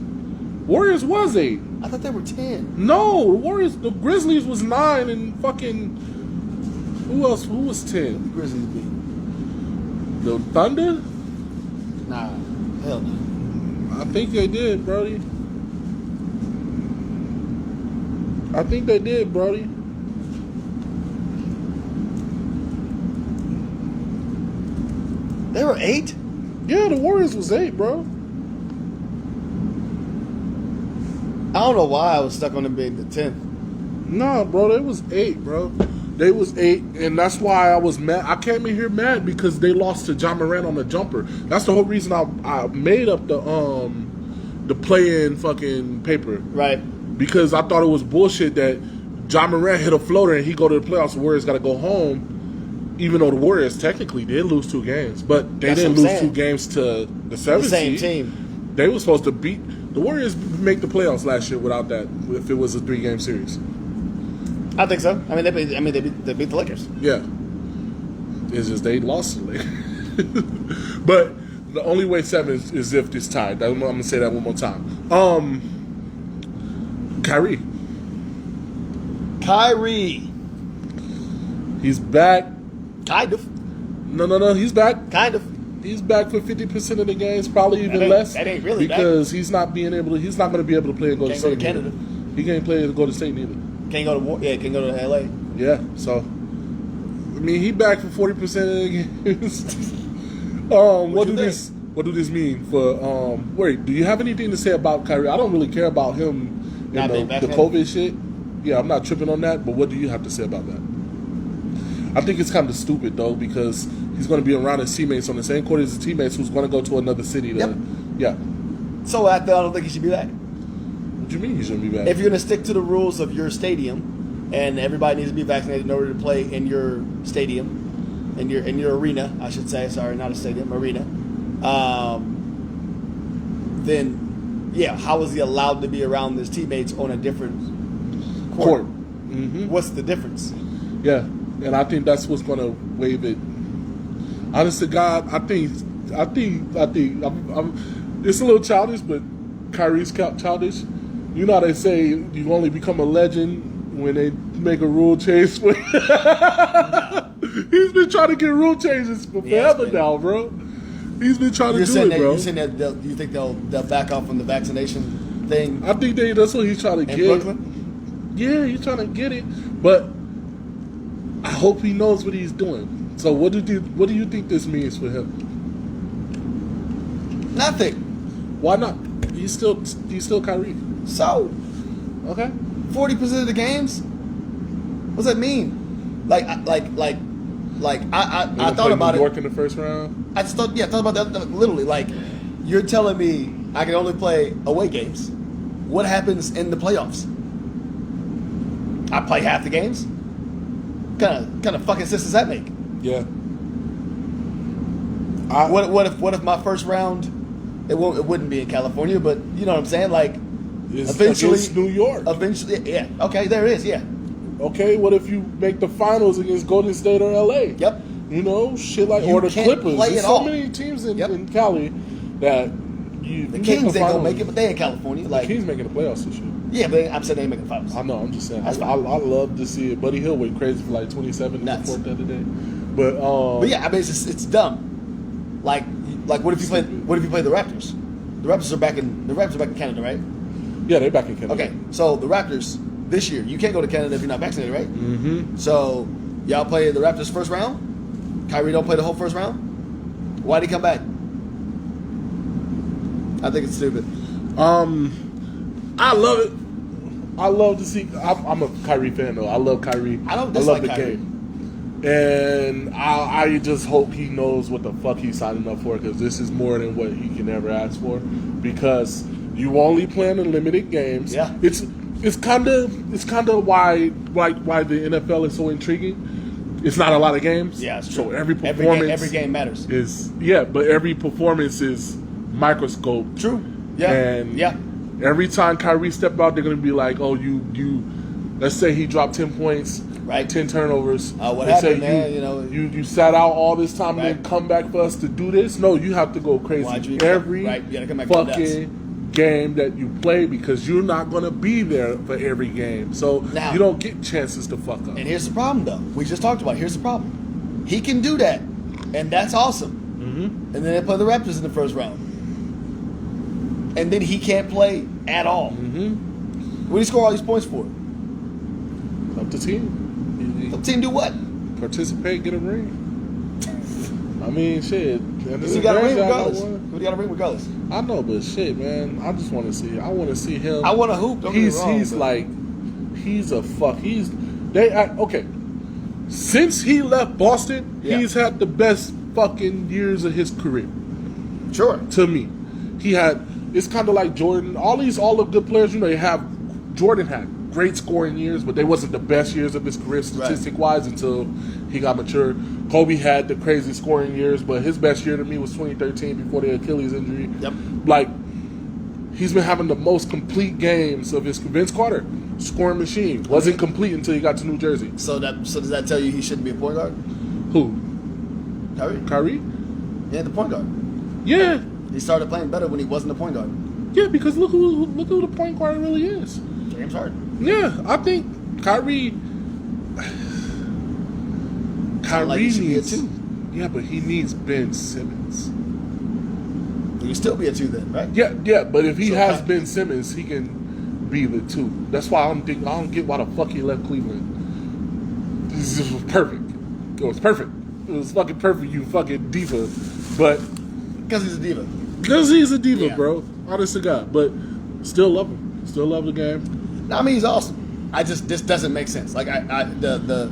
Warriors was 8. I thought they were 10. No, the Grizzlies was 9, and fucking who else? Who was 10? The Grizzlies beat. The Thunder? Nah, hell no. I think they did, Brody. I think they did, Brody. They were 8? Yeah, the Warriors was 8, bro. I don't know why I was stuck on them being the 10th. Nah, bro, they was 8, bro. They was 8, and that's why I was mad. I came in here mad because they lost to John Morant on the jumper. That's the whole reason I made up the play-in fucking paper. Right. Because I thought it was bullshit that John Morant hit a floater and he go to the playoffs. The Warriors got to go home, even though the Warriors technically did lose 2 games, but they didn't lose 2 games to the 7th The same seed. team. They were supposed to beat the Warriors. Make the playoffs last year without that. If it was a 3-game series, I think so. I mean, they beat the Lakers. yeah. It's just they lost the Lakers. But the only way 7 is if it's tied. I'm gonna say that one more time. Kyrie. He's back. Kind of. No. He's back. Kind of. He's back for 50% of the games, probably even less. That ain't really because he's not going to be able to play and go to Can't go to State. Canada. He can't play and go to State neither. Can't go to can't go to LA. Yeah, so I mean, he back for 40% of the games. What do this mean for? Wait, do you have anything to say about Kyrie? I don't really care about him. Not being The vaccinated? COVID shit. Yeah, I'm not tripping on that. But what do you have to say about that? I think it's kind of stupid though because he's going to be around his teammates on the same court as his teammates who's going to go to another city. Yep. Yeah. So I don't think he should be back. What do you mean he shouldn't be back? If you're going to stick to the rules of your stadium, and everybody needs to be vaccinated in order to play in your stadium, in your arena, I should say. Sorry, not a stadium, arena. Then, yeah, how is he allowed to be around his teammates on a different court? Mm-hmm. What's the difference? Yeah, and I think that's what's going to waive it. Honest to God, I think it's a little childish, but Kyrie's childish. You know how they say you only become a legend when they make a rule change. He's been trying to get rule changes for forever now, bro. He's been trying to do it, bro. You're saying that you think they'll back off from the vaccination thing? I think that's what he's trying to in get. Brooklyn? Yeah, he's trying to get it, but I hope he knows what he's doing. So what do you think this means for him? Nothing. Why not? He's still Kyrie. So, Okay. 40% of the games. What's that mean? I thought about New York it. in the first round. I thought about that literally. Like, you're telling me I can only play away games. What happens in the playoffs? I play half the games. Kind of fucking sense does that make? Yeah. What if my first round? It wouldn't be in California, but you know what I'm saying. Like, It's eventually, against New York. Eventually, yeah. Okay, there it is. Yeah. Okay. What if you make the finals against Golden State or LA? Yep. You know, shit like You or the can't Clippers. play There's at so all. many teams in Yep. Cali that The Kings ain't gonna make it, but they in California. The Like, Kings making the playoffs this year. yeah, but I'm saying they ain't making the finals. I know. I'm just saying. I That's fine. love to see it. Buddy Hill went crazy for like 27 in the Nuts. fourth the other day. But yeah, I mean it's dumb. Like what if you play the Raptors? The Raptors are back in Canada, right? yeah, they're back in Canada. Okay, so the Raptors this year, you can't go to Canada if you're not vaccinated, right? Mm-hmm. So y'all play the Raptors first round. Kyrie don't play the whole first round. Why'd he come back? I think it's stupid. I love it. I love to see. I'm a Kyrie fan though. I love Kyrie. I don't love dislike the Kyrie. game. And I just hope he knows what the fuck he's signing up for because this is more than what he can ever ask for. Because you only play in limited games. Yeah. It's kind of why the NFL is so intriguing. It's not a lot of games. Yeah, it's true. So every performance every game matters. but every performance is microscope. True. Yeah. And yeah. every time Kyrie step out, they're gonna be like, "Oh, you." Let's say he dropped 10 points, Right. 10 turnovers. What They happened, say man? You know, you sat out all this time Right. and then come back for us to do this. No, you have to go crazy Why'd you- every right, you gotta come back and go fucking game that you play because you're not gonna be there for every game, so Now- you don't get chances to fuck up. And here's the problem, though. We just talked about it. Here's the problem. He can do that, and that's awesome. Mm-hmm. And then they play the Raptors in the first round. And then he can't play at all. Mm-hmm. What did he score all these points for? the team. The team do what? Participate, get a ring. I mean, shit. He got a ring regardless. He got a ring regardless. I know, but shit, man. I just want to see. I want to see him. I want to hoop. Don't get me wrong, He's like, he's a fuck. Okay. Since he left Boston, he's had the best fucking years of his career. Sure. To me, it's kind of like Jordan. All the good players, Jordan had great scoring years, but they wasn't the best years of his career statistic-wise until he got mature. Kobe had the crazy scoring years, but his best year to me was 2013 before the Achilles injury. Yep. Like, he's been having the most complete games of his. Vince Carter, scoring machine, wasn't complete until he got to New Jersey. So does that tell you he shouldn't be a point guard? Who? Kyrie? Yeah, the point guard. Yeah. He started playing better when he wasn't a point guard. Yeah, because look who the point guard really is. James Harden. Yeah, I think Kyrie needs. Yeah, but he needs Ben Simmons. He can still be a 2 then, right? Yeah, but if he has Ben Simmons, he can be the 2. That's why I don't get why the fuck he left Cleveland. This was perfect. It was perfect. It was fucking perfect, you fucking diva. But because he's a diva. Because he's a diva, bro. Honest to God. But still love him. Still love the game. No, I mean, he's awesome. This doesn't make sense. Like the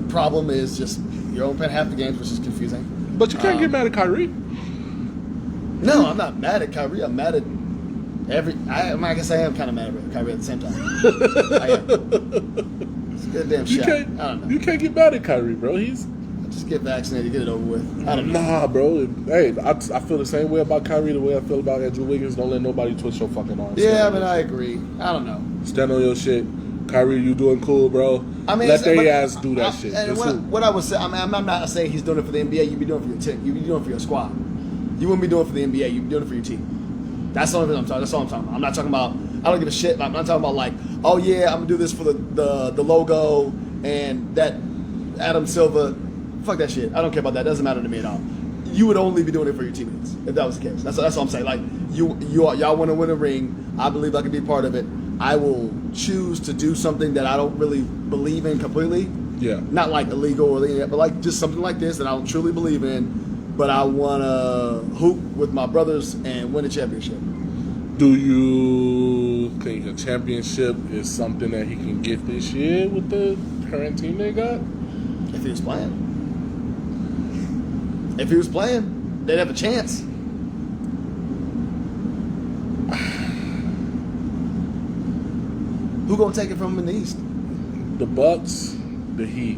problem is just you're only playing half the games, which is confusing. But you can't get mad at Kyrie. No, I'm not mad at Kyrie. I'm mad at I guess I am kind of mad at Kyrie at the same time. I am. It's a goddamn shot. I don't know. You can't get mad at Kyrie, bro. Just get vaccinated, get it over with. I don't know. Nah, bro. Hey, I feel the same way about Kyrie the way I feel about Andrew Wiggins. Don't let nobody twist your fucking arms. Yeah, I mean, I agree. I don't know. Stand on your shit. Kyrie, you doing cool, bro. I mean, let their ass do that shit. And what I would say, I'm not saying he's doing it for the NBA. You'd be doing it for your team. You'd be doing it for your squad. You wouldn't be doing it for the NBA. You'd be doing it for your team. That's all I'm talking about. I'm not talking about, I don't give a shit. I'm not talking about like, oh yeah, I'm going to do this for the logo and that Adam Silver. Fuck that shit. I don't care about that. It doesn't matter to me at all. You would only be doing it for your teammates if that was the case. That's what I'm saying. Like, y'all want to win a ring. I believe I can be part of it. I will choose to do something that I don't really believe in completely. Yeah. Not like illegal or anything, but like just something like this that I don't truly believe in. But I want to hoop with my brothers and win a championship. Do you think a championship is something that he can get this year with the current team they got? If he was playing. If he was playing, they'd have a chance. Who gonna take it from him in the East? The Bucks, the Heat.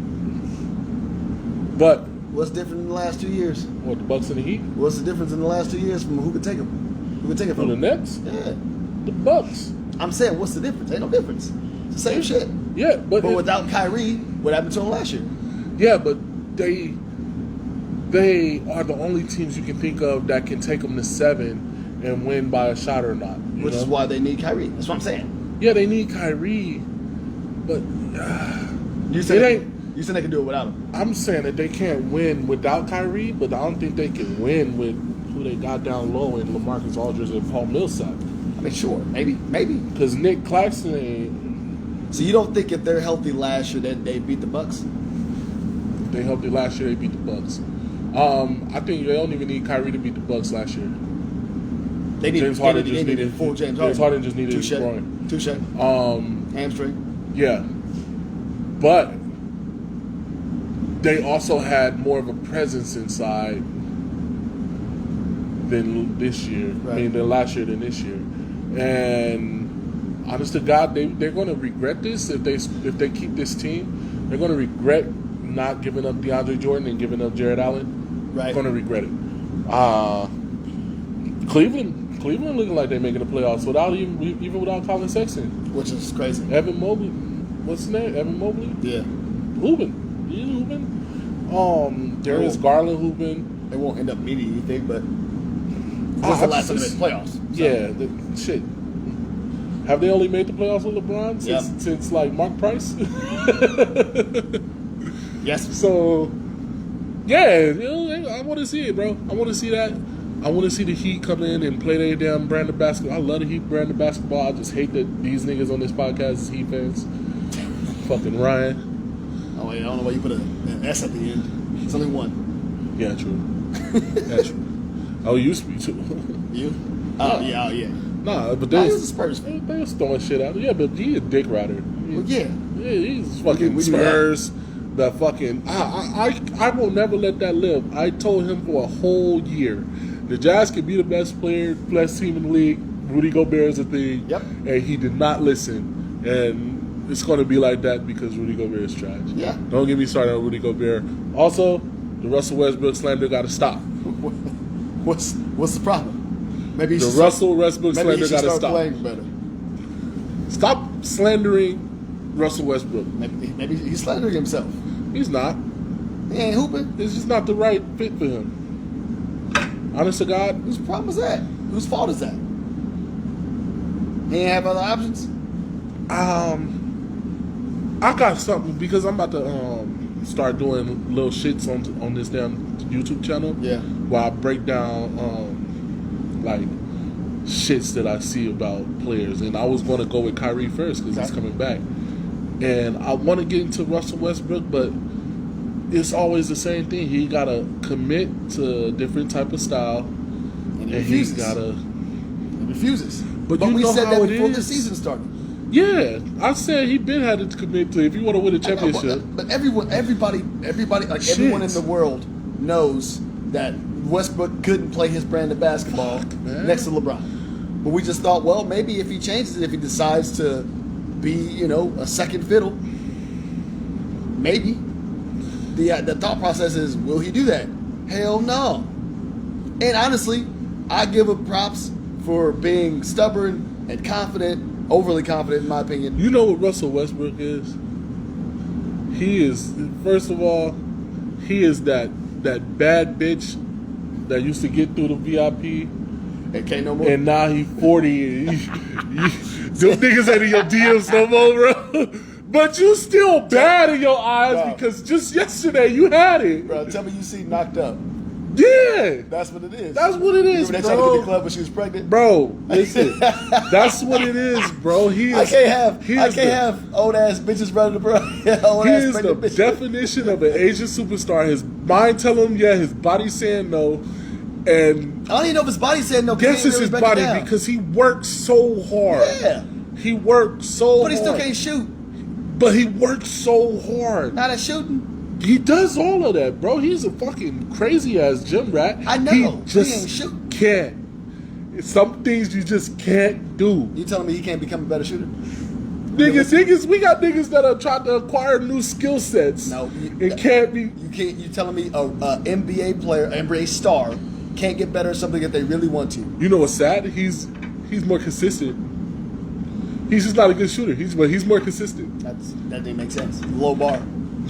But what's different in the last 2 years? What, the Bucks and the Heat? What's the difference in the last 2 years from who could take him? Who could take it from the Nets? Yeah. The Bucks. I'm saying, what's the difference? Ain't no difference. It's the same shit. Yeah, but without Kyrie, what happened to him last year? Yeah, but they are the only teams you can think of that can take them to 7 and win by a shot or not. Which is why they need Kyrie. That's what I'm saying. Yeah, they need Kyrie, but you said they can do it without him. I'm saying that they can't win without Kyrie, but I don't think they can win with who they got down low in LaMarcus Aldridge and Paul Millsap. I mean, sure, maybe. Because Nick Claxton ain't. So you don't think if they're healthy last year that they beat the Bucks? If they healthy last year, they beat the Bucks. I think they don't even need Kyrie to beat the Bucks last year. James Harden just needed full James Harden. James Harden just needed his groin. Touche. Hamstring. Yeah. But they also had more of a presence inside than this year. Right. I mean, than last year than this year. And honest to God, they're going to regret this if they keep this team. They're going to regret not giving up DeAndre Jordan and giving up Jared Allen. Right. They're going to regret it. Cleveland looking like they're making the playoffs even without Colin Sexton, which is crazy. Evan Mobley, what's his name? Evan Mobley. Yeah. Hooping. He's hooping. Darius Garland hooping. They won't end up meeting anything, but this is the last time they made the playoffs. So. Yeah, shit. Have they only made the playoffs with LeBron since like Mark Price? Yes. So, yeah, I want to see it, bro. I want to see that. I want to see the Heat come in and play their damn brand of basketball. I love the Heat brand of basketball. I just hate that these niggas on this podcast is Heat fans. Fucking Ryan. Oh, wait, I don't know why you put an S at the end. It's only one. Yeah, true. Yeah, true. Oh, you used to be too. You? Oh, yeah, Nah, but he they was a Spurs fan. they was throwing shit out. Yeah, but he a dick rider. Well, yeah. Yeah, he's fucking We knew Spurs. The fucking I will never let that live. I told him for a whole year, the Jazz could be the best team in the league. Rudy Gobert is a thing. Yep. And he did not listen. And it's going to be like that because Rudy Gobert is trash. Yeah. Don't get me started on Rudy Gobert. Also, the Russell Westbrook slander got to stop. What's the problem? Maybe he The should Russell Westbrook maybe he slander should got to start stop. playing better. Stop slandering Russell Westbrook. Maybe he's slandering himself. He's not. He ain't hooping. It's just not the right fit for him. Honest to God. Whose problem is that? Whose fault is that? He ain't have other options? I got something because I'm about to start doing little shits on this damn YouTube channel. Yeah. Where I break down like shits that I see about players, and I was going to go with Kyrie first because he's coming back, and I want to get into Russell Westbrook, but it's always the same thing. He gotta commit to a different type of style, And he and refuses. He refuses. But you we know said how that it before the is. season started. Yeah, I said he been had to commit to if you want to win a championship. But everybody, like Shit. everyone in the world knows that Westbrook couldn't play his brand of basketball man. next to LeBron. But we just thought, well, maybe if he changes it, if he decides to be, a second fiddle, maybe. The thought process is, will he do that? Hell no. And honestly, I give him props for being stubborn and confident, overly confident in my opinion. You know what Russell Westbrook is? He is, first of all, he is that bad bitch that used to get through the VIP, And can't no more. and now he 40. And them niggas ain't in your DMs no more, bro. But you still bad in your eyes Bro. because just yesterday you had it. Bro, tell me you see knocked up. Yeah. That's what it is. That's what it is, Remember they tried to get bro. the club when she was pregnant? Bro, listen. That's what it is, bro. He is, I can't he is have old ass bitches running the bro. Old He ass is the pregnant bitches. definition of an Asian superstar. His mind telling him yeah, his body saying no, and I don't even know if his body said no. 'cause guess he it's ain't his really break it body down. because he works so hard. Yeah. He worked so But he still hard. can't shoot. But he works so hard. Not at shooting. He does all of that, bro. He's a fucking crazy ass gym rat. I know. He He just ain't shooting. can't. Some things you just can't do. You telling me he can't become a better shooter? Niggas, we got niggas that are trying to acquire new skill sets. No, it can't be. You can't. You telling me a NBA player, NBA star, can't get better at something that they really want to? You know what's sad? He's more consistent. He's just not a good shooter. He's more consistent. That didn't make sense. Low bar.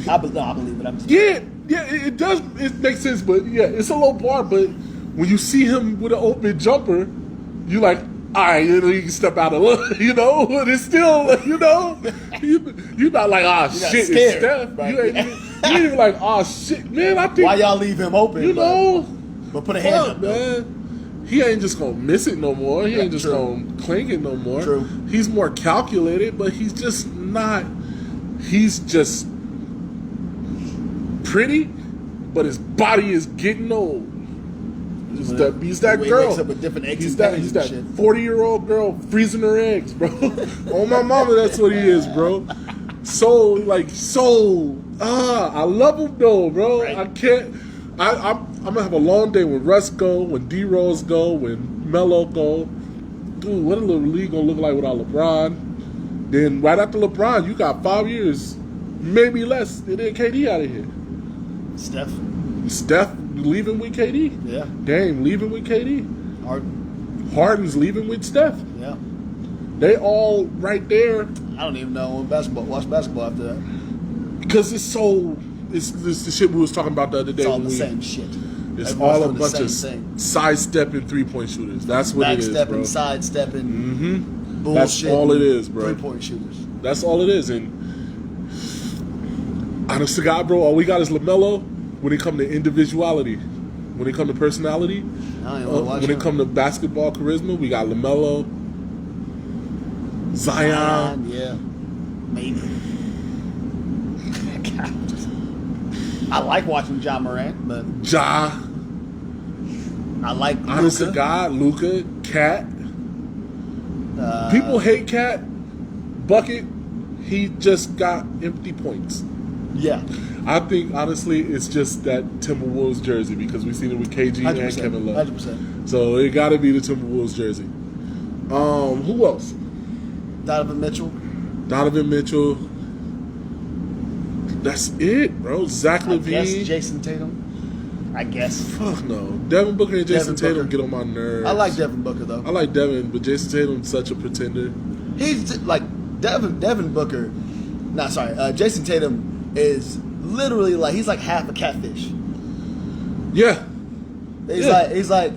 I believe it. I'm just Yeah, it does. It makes sense, but yeah, it's a low bar. But when you see him with an open jumper, you like, all right, you can step out a little, But it's still, you're not like, shit, scared, it's Steph. right? You ain't even like, shit, man. I think why y'all leave him open? But put a hand up, man. He ain't just gonna miss it no more. He ain't just true. gonna clink it no more. True. He's more calculated, but he's just not. He's just pretty, but his body is getting old. He's that He girl. wakes up with different eggs He's and that pennies he's and that shit. 40-year-old girl freezing her eggs, bro. On my mama, that's what he is, bro. I love him though, bro. Right. I can't. I'm gonna have a long day when Russ go, when D Rose go, when Melo go. Dude, what a little league gonna look like without LeBron? Then right after LeBron, you got 5 years, maybe less, and then KD out of here. Steph leaving with KD. Yeah. Dame leaving with KD. Harden's leaving with Steph. Yeah. They all right there I don't even know watch basketball after that. because it's the shit we was talking about the other day. It's all when the we- same shit. It's Everyone's all a doing the bunch of same thing. sidestepping 3-point shooters. That's what it is, bro. Backstepping, sidestepping, Mm-hmm. bullshit. That's all it is, bro. 3-point shooters. That's all it is. And honest to God, bro, all we got is LaMelo when it come to individuality. When it come to personality, I don't even wanna watch when it him. come to basketball charisma, we got LaMelo, Zion. Yeah. Maybe. I like watching Ja Morant, but Ja. I like Honest to Luka. God, Luka, Cat. People hate Cat. Bucket, he just got empty points. Yeah. I think, honestly, it's just that Timberwolves jersey because we've seen it with KG 100%, and Kevin Love. 100%. So it got to be the Timberwolves jersey. Who else? Donovan Mitchell. Donovan Mitchell. That's it, bro. Zach I guess LaVine. Jason Tatum. I guess. Fuck no. Devin Booker and Jason Devin Tatum Booker. get on my nerves. I like Devin Booker though. I like Devin, but Jason Tatum's such a pretender. He's like Devin Booker. Nah, sorry. Jason Tatum is literally like he's like half a catfish. Yeah. He's like.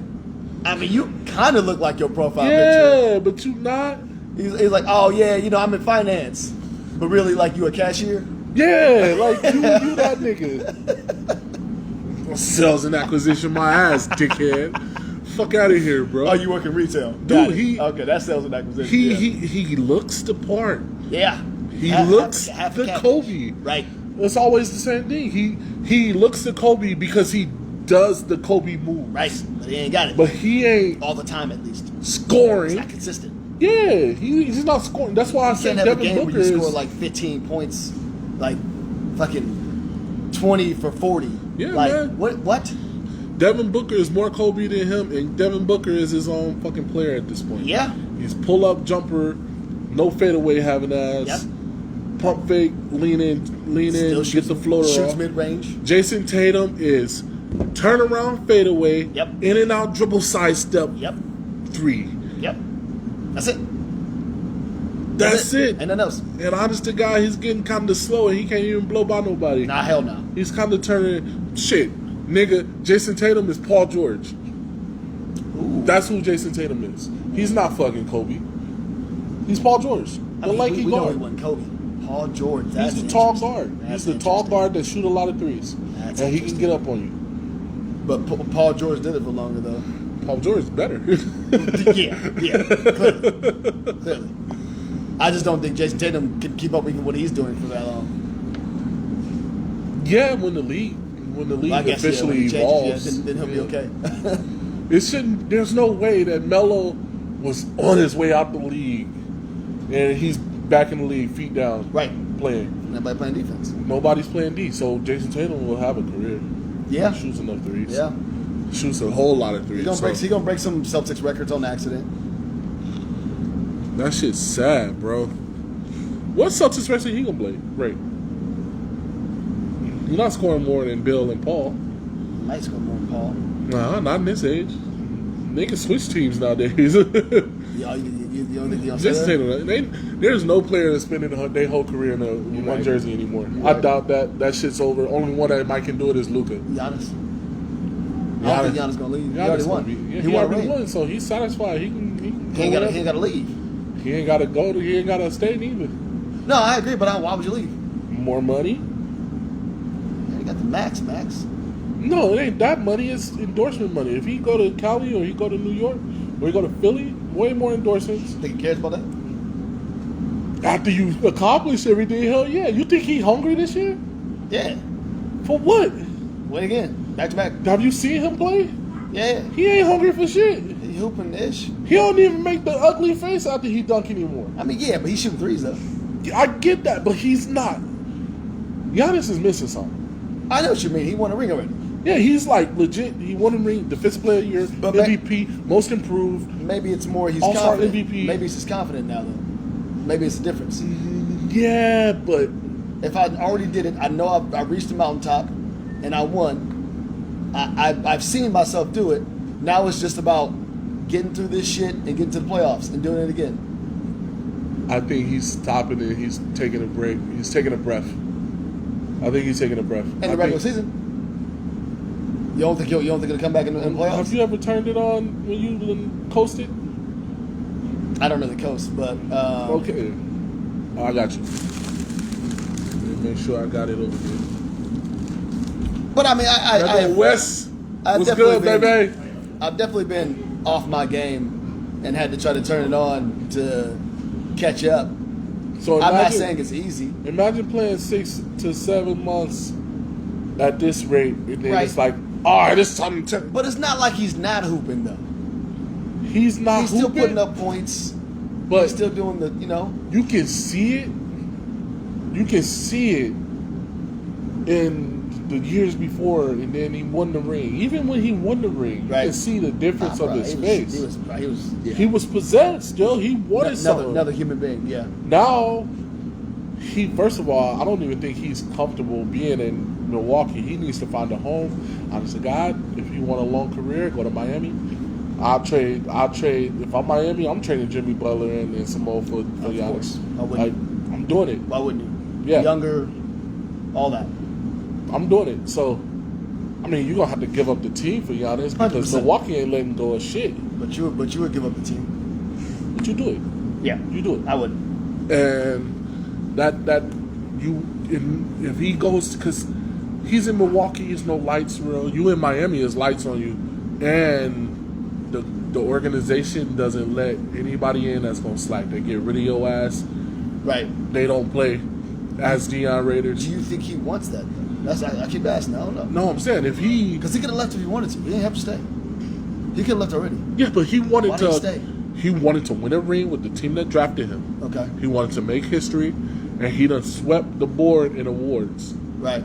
I mean, you kind of look like your profile picture. Yeah, but you not. He's like, oh yeah, I'm in finance, but really like you a cashier. Yeah, like you that nigga. Sales and acquisition, my ass, dickhead. Fuck out of here, bro. Oh, you work in retail, Dude. okay, that's sales and acquisition. He looks the part. Yeah, He looks half the catfish. Kobe. Right. It's always the same thing. He looks the Kobe because he does the Kobe move. Right, but he ain't got it. But he ain't all the time, at least. scoring. It's not consistent. Yeah, he's not scoring. That's why I You said can't have a Devin game Booker where you is. score like 15 points, like fucking 20 for 40. Yeah, like, man. What? Devin Booker is more Kobe than him, and Devin Booker is his own fucking player at this point. Yeah. He's pull-up jumper, no fadeaway having ass, Yep. pump fake, lean in, Still get the floater shoots off. mid-range. Jason Tatum is turnaround fadeaway, Yep. in and out dribble side step, Yep. 3. Yep. That's it. That's it. And nothing else. And honest to God, he's getting kind of slow, and he can't even blow by nobody. Nah, hell no. He's kind of turning shit, nigga. Jason Tatum is Paul George. Ooh. That's who Jason Tatum is. He's not fucking Kobe. He's Paul George, the lanky we know he guard. wasn't Kobe. Paul George. That's He's the tall interesting. guard. That's He's the tall interesting. guard that shoot a lot of threes, That's and he can interesting. get up on you. But Paul George did it for longer, though. Paul George is better. yeah, clearly. I just don't think Jason Tatum can keep up even what he's doing for that long. Yeah, when the league I guess, officially when he changes, evolves, then he'll be okay. It shouldn't. There's no way that Melo was on his way out the league, and he's back in the league, feet down, Right. playing. Nobody playing defense. Nobody's playing D, so Jason Tatum will have a career. Yeah. He shoots enough threes. Yeah. Shoots a whole lot of threes. He's gonna break some Celtics records on accident. That shit's sad, bro. What Celtics record he gonna play? Right. You're not scoring more than Bill and Paul. Might score more than Paul. Nah, not in this age. They can switch teams nowadays. You don't think he'll say Jason that? Tatum, there's no player that's spending their whole career in one right. jersey anymore. You're I right. doubt that. That shit's over. Only one that might can do it is Luka. Giannis. I don't think Giannis gonna leave. He already won. He already won, so he's satisfied. He can He ain't go gotta leave. He ain't gotta go. He ain't gotta stay neither. No, I agree, but why would you leave? More money? You got the max. No, it ain't that money. It's endorsement money. If he go to Cali or he go to New York or he go to Philly, way more endorsements. Think he cares about that? After you accomplish everything, hell yeah. You think he hungry this year? Yeah. For what? Win again. Back to back. Have you seen him play? Yeah. He ain't hungry for shit. He hooping ish. He don't even make the ugly face after he dunk anymore. I mean, yeah, but he's shooting threes though. I get that, but he's not. Giannis is missing something. I know what you mean. He won a ring already. Yeah, he's like legit. He won a ring, defensive player of the year, But MVP, most improved. Maybe it's more he's All-star confident. MVP. Maybe he's just confident now though. Maybe it's a difference. Yeah, but If I already did it, I know I reached the mountaintop and I won. I've seen myself do it. Now it's just about getting through this shit and getting to the playoffs and doing it again. I think he's stopping it. He's taking a break. He's taking a breath. I think he's taking a breath. In the regular season. You don't think he'll come back in the playoffs? Have you ever turned it on when you coasted? I don't know the coast, but Okay. I got you. Let me make sure I got it over here. But I mean, I Wes, I've what's definitely good, been- baby? I've definitely been off my game and had to try to turn it on to catch up. So I'm not saying it's easy. Imagine playing 6 to 7 months at this rate, and then Right. it's like, all right, it's time to. But it's not like he's not hooping though. He's not. He's still hooping, putting up points. but He's still doing the, you know. you can see it. You can see it in the years before, and then he won the ring. Even when he won the ring, you Right. can see the difference of his face. Yeah. He was possessed, yo. He wanted something. Another human being, yeah. Now, first of all, I don't even think he's comfortable being in Milwaukee. He needs to find a home. Honest to God, if you want a long career, go to Miami. I'll trade. If I'm Miami, I'm trading Jimmy Butler and some more for Giannis. Like, I'm doing it. Why wouldn't you? Yeah. Younger, all that. I'm doing it. So, I mean, you're going to have to give up the team for Giannis because 100%. Milwaukee ain't letting go of shit. But you would give up the team. But you do it. Yeah. You do it. I would. And if he goes, because he's in Milwaukee, there's no lights real. You in Miami, there's lights on you. And the organization doesn't let anybody in that's going to slack. They get rid of your ass. Right. They don't play as Deion Raiders. Do you think he wants that? I keep asking. I don't know. No, I'm saying if he... Because he could have left if he wanted to. He didn't have to stay. He could have left already. Yeah, but he wanted Why did he stay? He wanted to win a ring with the team that drafted him. Okay. He wanted to make history, and he done swept the board in awards. Right.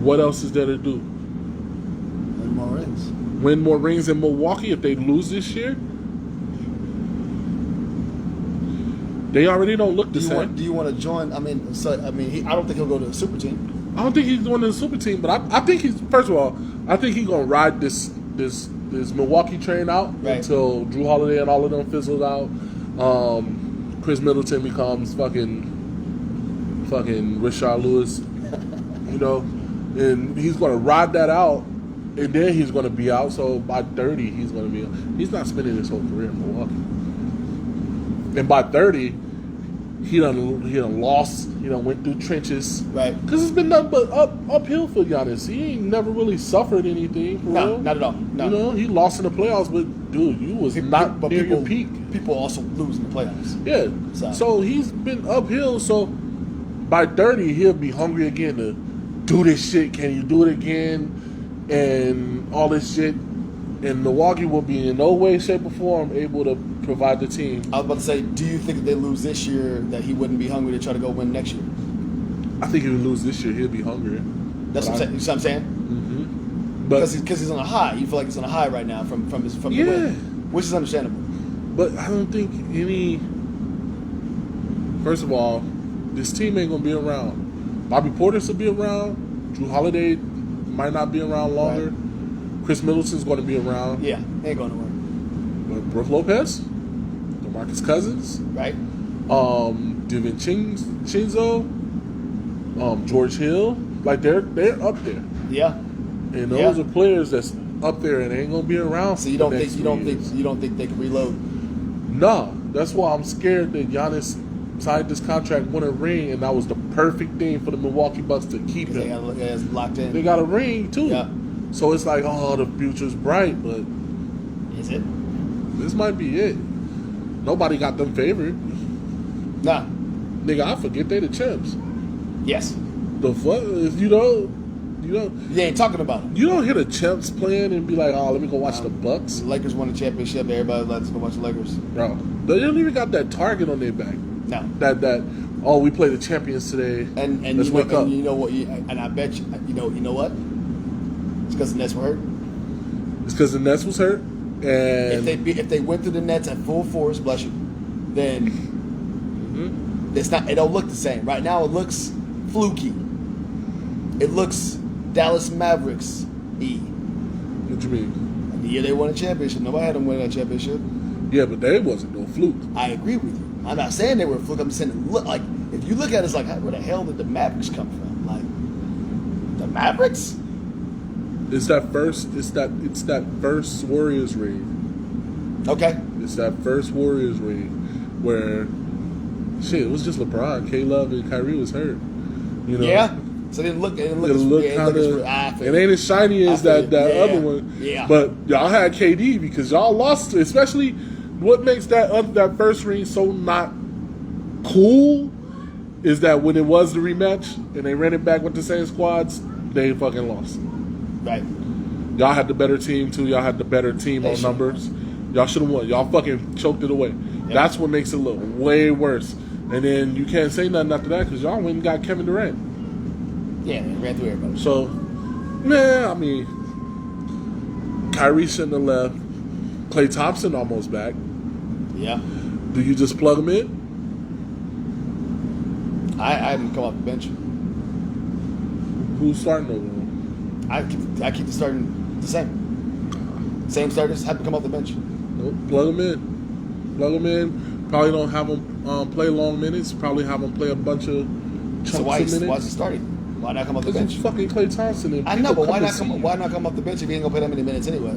What else is there to do? Win more rings. Win more rings in Milwaukee if they lose this year? They already don't look the same. Do you want to join? I don't think he'll go to the super team. I don't think he's going to the super team, but I think he's, first of all, I think he's going to ride this Milwaukee train out until Drew Holiday and all of them fizzled out. Chris Middleton becomes fucking Rashard Lewis, you know, and he's going to ride that out, and then he's going to be out. So by 30, he's going to be. He's not spending his whole career in Milwaukee, and by 30, he done lost. He done went through trenches, Right. Because it's been nothing but uphill for Giannis. He ain't never really suffered anything. For No, real. not at all. No. You know, he lost in the playoffs, but dude, you was not near your peak. People also lose in the playoffs. Yeah. So he's been uphill. So by 30, he'll be hungry again to do this shit. Can you do it again? And all this shit. And Milwaukee will be in no way, shape, or form able to provide the team. I was about to say, do you think if they lose this year that he wouldn't be hungry to try to go win next year? I think if he lose this year, he'll be hungrier. That's what I'm saying. Mm-hmm. Because he's on a high. You feel like he's on a high right now from the win, which is understandable. But I don't think any. First of all, this team ain't gonna be around. Bobby Portis will be around. Drew Holiday might not be around longer. Right. Chris Middleton's going to be around. Yeah, ain't going nowhere. But Brook Lopez, DeMarcus Cousins, Right. DiVincenzo, George Hill, like they're up there, Yeah. and those are players that's up there and ain't gonna be around. So you don't think they can reload? No, that's why I'm scared that Giannis signed this contract, won a ring, and that was the perfect thing for the Milwaukee Bucks to keep him. They got to look at it locked in. They got a ring too. Yeah. So it's like, oh, the future's bright, but Is it? this might be it. Nobody got them favored. Nah. Nigga, I forget they the champs. Yes. The fuck is you don't You ain't talking about it. you don't hear the champs playing and be like, oh, let me go watch the Bucks. The Lakers won the championship. Everybody likes to go watch the Lakers. Bro, they don't even got that target on their back. No. That oh, we play the champions today. And let's wake up. And you know what? And I bet you know what? It's because the Nets were hurt. It's because the Nets was hurt, and If they went through the Nets at full force, bless you, then it's not. It don't look the same. Right now, it looks fluky. It looks Dallas Mavericks what you mean? The year they won a championship, nobody had them win that championship. Yeah, but they wasn't no fluke. I agree with you. I'm not saying they were a fluke. I'm saying it look like if you look at it, it's like where the hell did the Mavericks come from? Like the Mavericks? It's that first Warriors ring. Okay. It's that first Warriors ring where shit, it was just LeBron, K-Love, and Kyrie was hurt. You know? Yeah. So it didn't look It ain't as shiny as that other one. Yeah. But y'all had KD because y'all lost, especially what makes that first ring so not cool is that when it was the rematch and they ran it back with the same squads, they fucking lost. Right. Y'all had the better team too. Y'all had the better team on numbers. Y'all should have won. Y'all fucking choked it away. Yep. That's what makes it look way worse. And then you can't say nothing after that because y'all went and got Kevin Durant. Yeah, they ran through everybody. So, man, I mean, Kyrie shouldn't have left. Klay Thompson almost back. Yeah. Do you just plug him in? I haven't come off the bench. Who's starting over him? I keep the starting the same. Same starters haven't come off the bench. Nope. Plug him in. Plug him in. Probably don't have him play long minutes. Probably have him play a bunch of chunks So of minutes. why is he starting? Why not come off the Because bench? it's fucking Klay Thompson. And I know, but why not come off the bench if he ain't gonna play that many minutes anyway?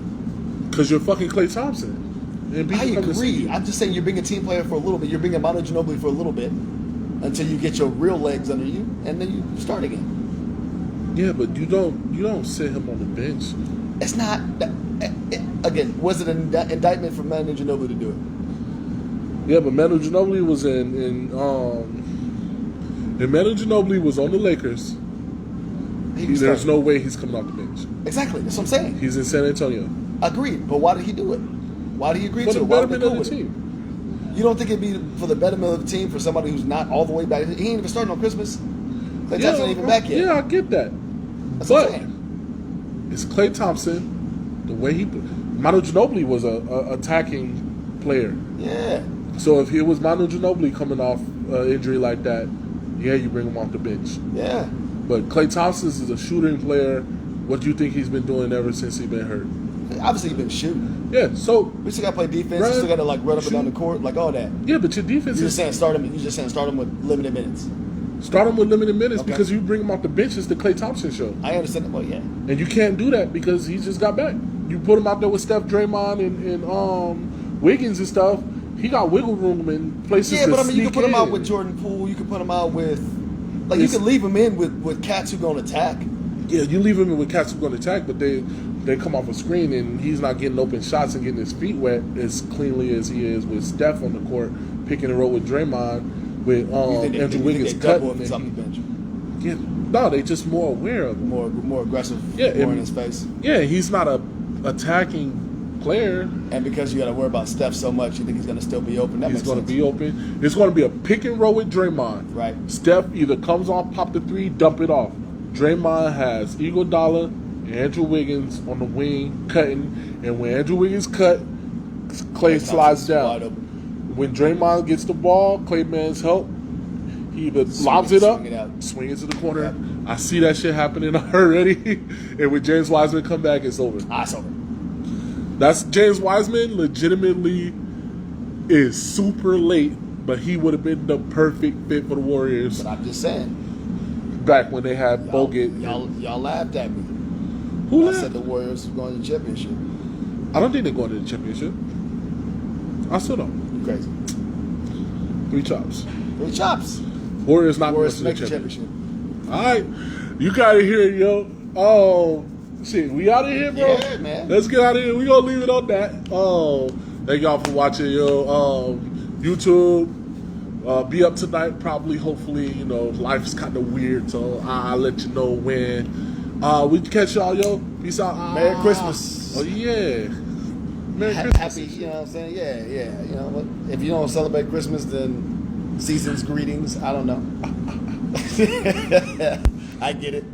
Because you're fucking Klay Thompson. And I come to see agree. you. I'm just saying you're being a team player for a little bit. You're being a Manu Ginobili for a little bit until you get your real legs under you, and then you start again. Yeah, but you don't sit him on the bench. It's not. Again, was it an indictment for Manu Ginobili to do it? Yeah, but Manu Ginobili was and Manu Ginobili was on the Lakers. There's no way he's coming off the bench. Exactly. That's what I'm saying. He's in San Antonio. Agreed. But why did he do it? Why did he agree For to the it? Why betterment did they of go the with it? team. You don't think it'd be for the betterment of the team for somebody who's not all the way back? He ain't even starting on Christmas. Klay Thompson ain't even back yet. Yeah, I get that. That's what I'm But saying. it's Klay Thompson. The way Manu Ginobili was a attacking player. Yeah. So if it was Manu Ginobili coming off injury like that, yeah, you bring him off the bench. Yeah. But Klay Thompson is a shooting player. What do you think he's been doing ever since he's been hurt? Obviously, you've been shooting. Yeah, so We still got to play defense. You still got to like run up and down the court, like all that. yeah, but your defense You're is just saying start him. You're just saying start him with limited minutes. start him with limited minutes Okay. because you bring him off the bench. It's the Klay Thompson show, I understand that. Well, yeah. and you can't do that because he just got back. You put him out there with Steph, Draymond, and Wiggins and stuff. He got wiggle room in places. Yeah, to but I mean, you can sneak put him out in. with Jordan Poole. You can put him out with, like, you can leave him in with cats who gonna attack. Yeah, you leave him in with cats who going to attack, but they come off a screen and he's not getting open shots and getting his feet wet as cleanly as he is with Steph on the court, picking and roll with Draymond, with Andrew Wiggins cutting. If he's off the bench. Yeah, no, they just more aware of him. More aggressive. Yeah, more in his face. Yeah, he's not a attacking player. And because you got to worry about Steph so much, you think he's gonna still be open. That He's makes going to sense. be open. It's going to be a pick and roll with Draymond. Right. Steph either comes on, pop the three, dump it off. Draymond has Iguodala and Andrew Wiggins on the wing cutting, and when Andrew Wiggins cut, Klay slides Wide down. open. When Draymond gets the ball, Klay man's help. He either lobs it up, swing it out. swing it to the corner. Yep. I see that shit happening already. And when James Wiseman come back, it's over. It's over. That's James Wiseman legitimately is super late, but he would have been the perfect fit for the Warriors But I'm just saying. back when they had Bogut. Y'all laughed at me. Who I laughed? said the Warriors were going to the championship. I don't think they're going to the championship. I still don't. You crazy. 3 chops. 3 chops. Warriors not Warriors going make to the the championship. championship. All right, you gotta hear it, yo. Oh, shit, we out of here, bro. Yeah, man. Let's get out of here. We gonna leave it on that. Oh, thank y'all for watching, yo. YouTube. Be up tonight, probably. Hopefully, you know, life's kind of weird, so I'll let you know when. We catch y'all, yo. Peace out. Merry Christmas. Oh yeah. Merry Christmas. Happy, you know what I'm saying? Yeah. You know what? If you don't celebrate Christmas, then season's greetings. I don't know. I get it.